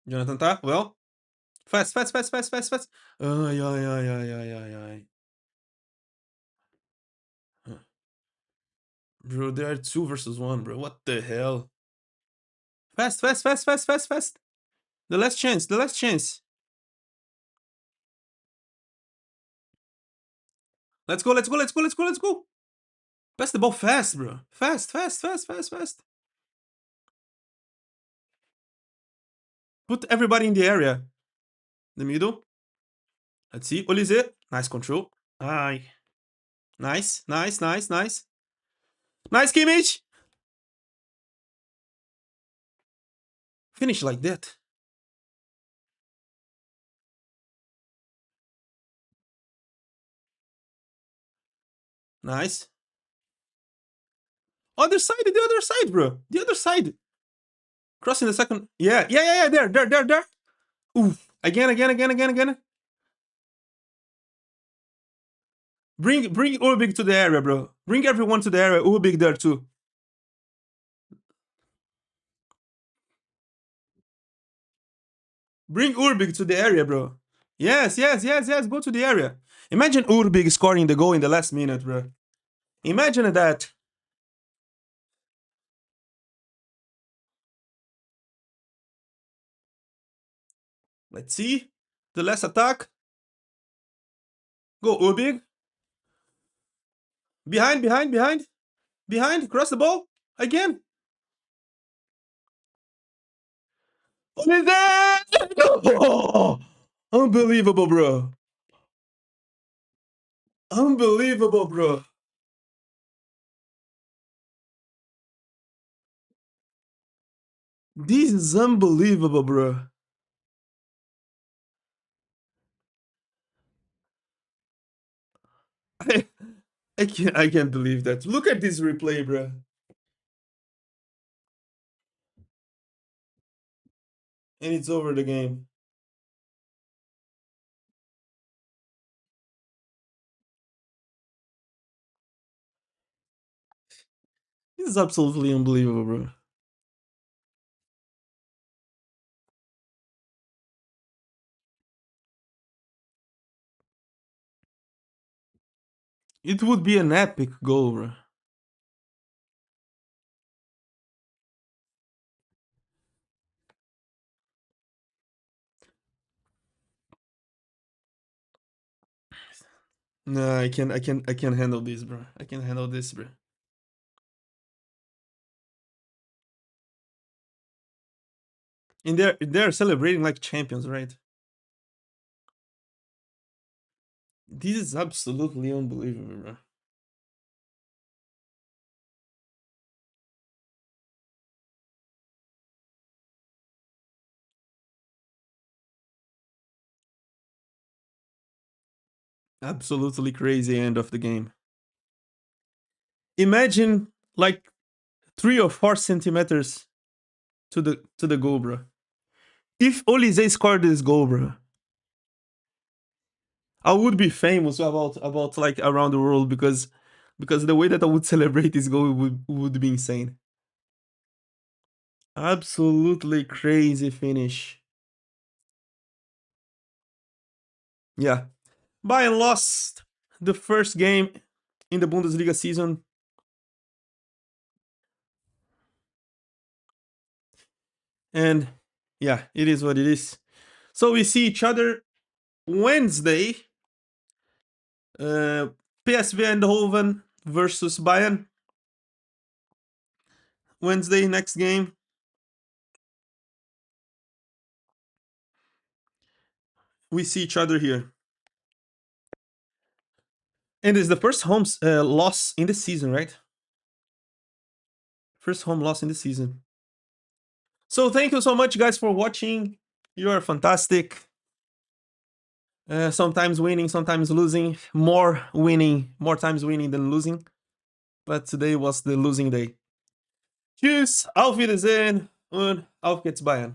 Jonathan tá? Well, fast, fast, fast, fast, fast, fast. Ai, ai, ai, ai, ai, ai, ai. Bro, there are 2 versus 1, bro. What the hell? Fast, fast, fast, fast, fast, fast. The last chance, the last chance. Let's go, let's go, let's go, let's go, let's go. Pass the ball fast, bro. Fast, fast, fast, fast, fast. Put everybody in the area. The middle. Let's see. Olise. Nice control. Aye. Nice, nice, nice, nice. Nice, Kimmich. Finish like that. Nice. Other side, the other side, bro. The other side. Crossing the second. Yeah, yeah, yeah, yeah. There, there, there, there. Oof. Again, again, again, again, again. Bring Urbig to the area, bro. Bring everyone to the area. Urbig there too. Bring Urbig to the area, bro. Yes, yes, yes, yes. Go to the area. Imagine Urbig scoring the goal in the last minute, bro. Imagine that. Let's see. The last attack. Go Ubig. Behind, behind, behind. Behind. Cross the ball. Again. What is that? Oh, unbelievable, bro. Unbelievable, bro. This is unbelievable, bro. I, I can't believe that. Look at this replay, bro. And it's over the game. This is absolutely unbelievable, bro. It would be an epic goal, bro. No, I can't handle this, bro. I can handle this, bro. And they're celebrating like champions, right? This is absolutely unbelievable, bro. Absolutely crazy end of the game. Imagine like 3 or 4 centimeters to the goal, bro. If Olise scored this goal, bro, I would be famous about like around the world because the way that I would celebrate this goal would be insane. Absolutely crazy finish. Yeah. Bayern lost the first game in the Bundesliga season. And yeah, it is what it is. So we see each other Wednesday. Uh, PSV Eindhoven versus Bayern. Wednesday, next game. We see each other here. And it's the first home loss in the season, right? First home loss in the season. So thank you so much, guys, for watching. You are fantastic. Sometimes winning, sometimes losing. More times winning than losing. But today was the losing day. Tschüss, auf Wiedersehen und auf geht's Bayern.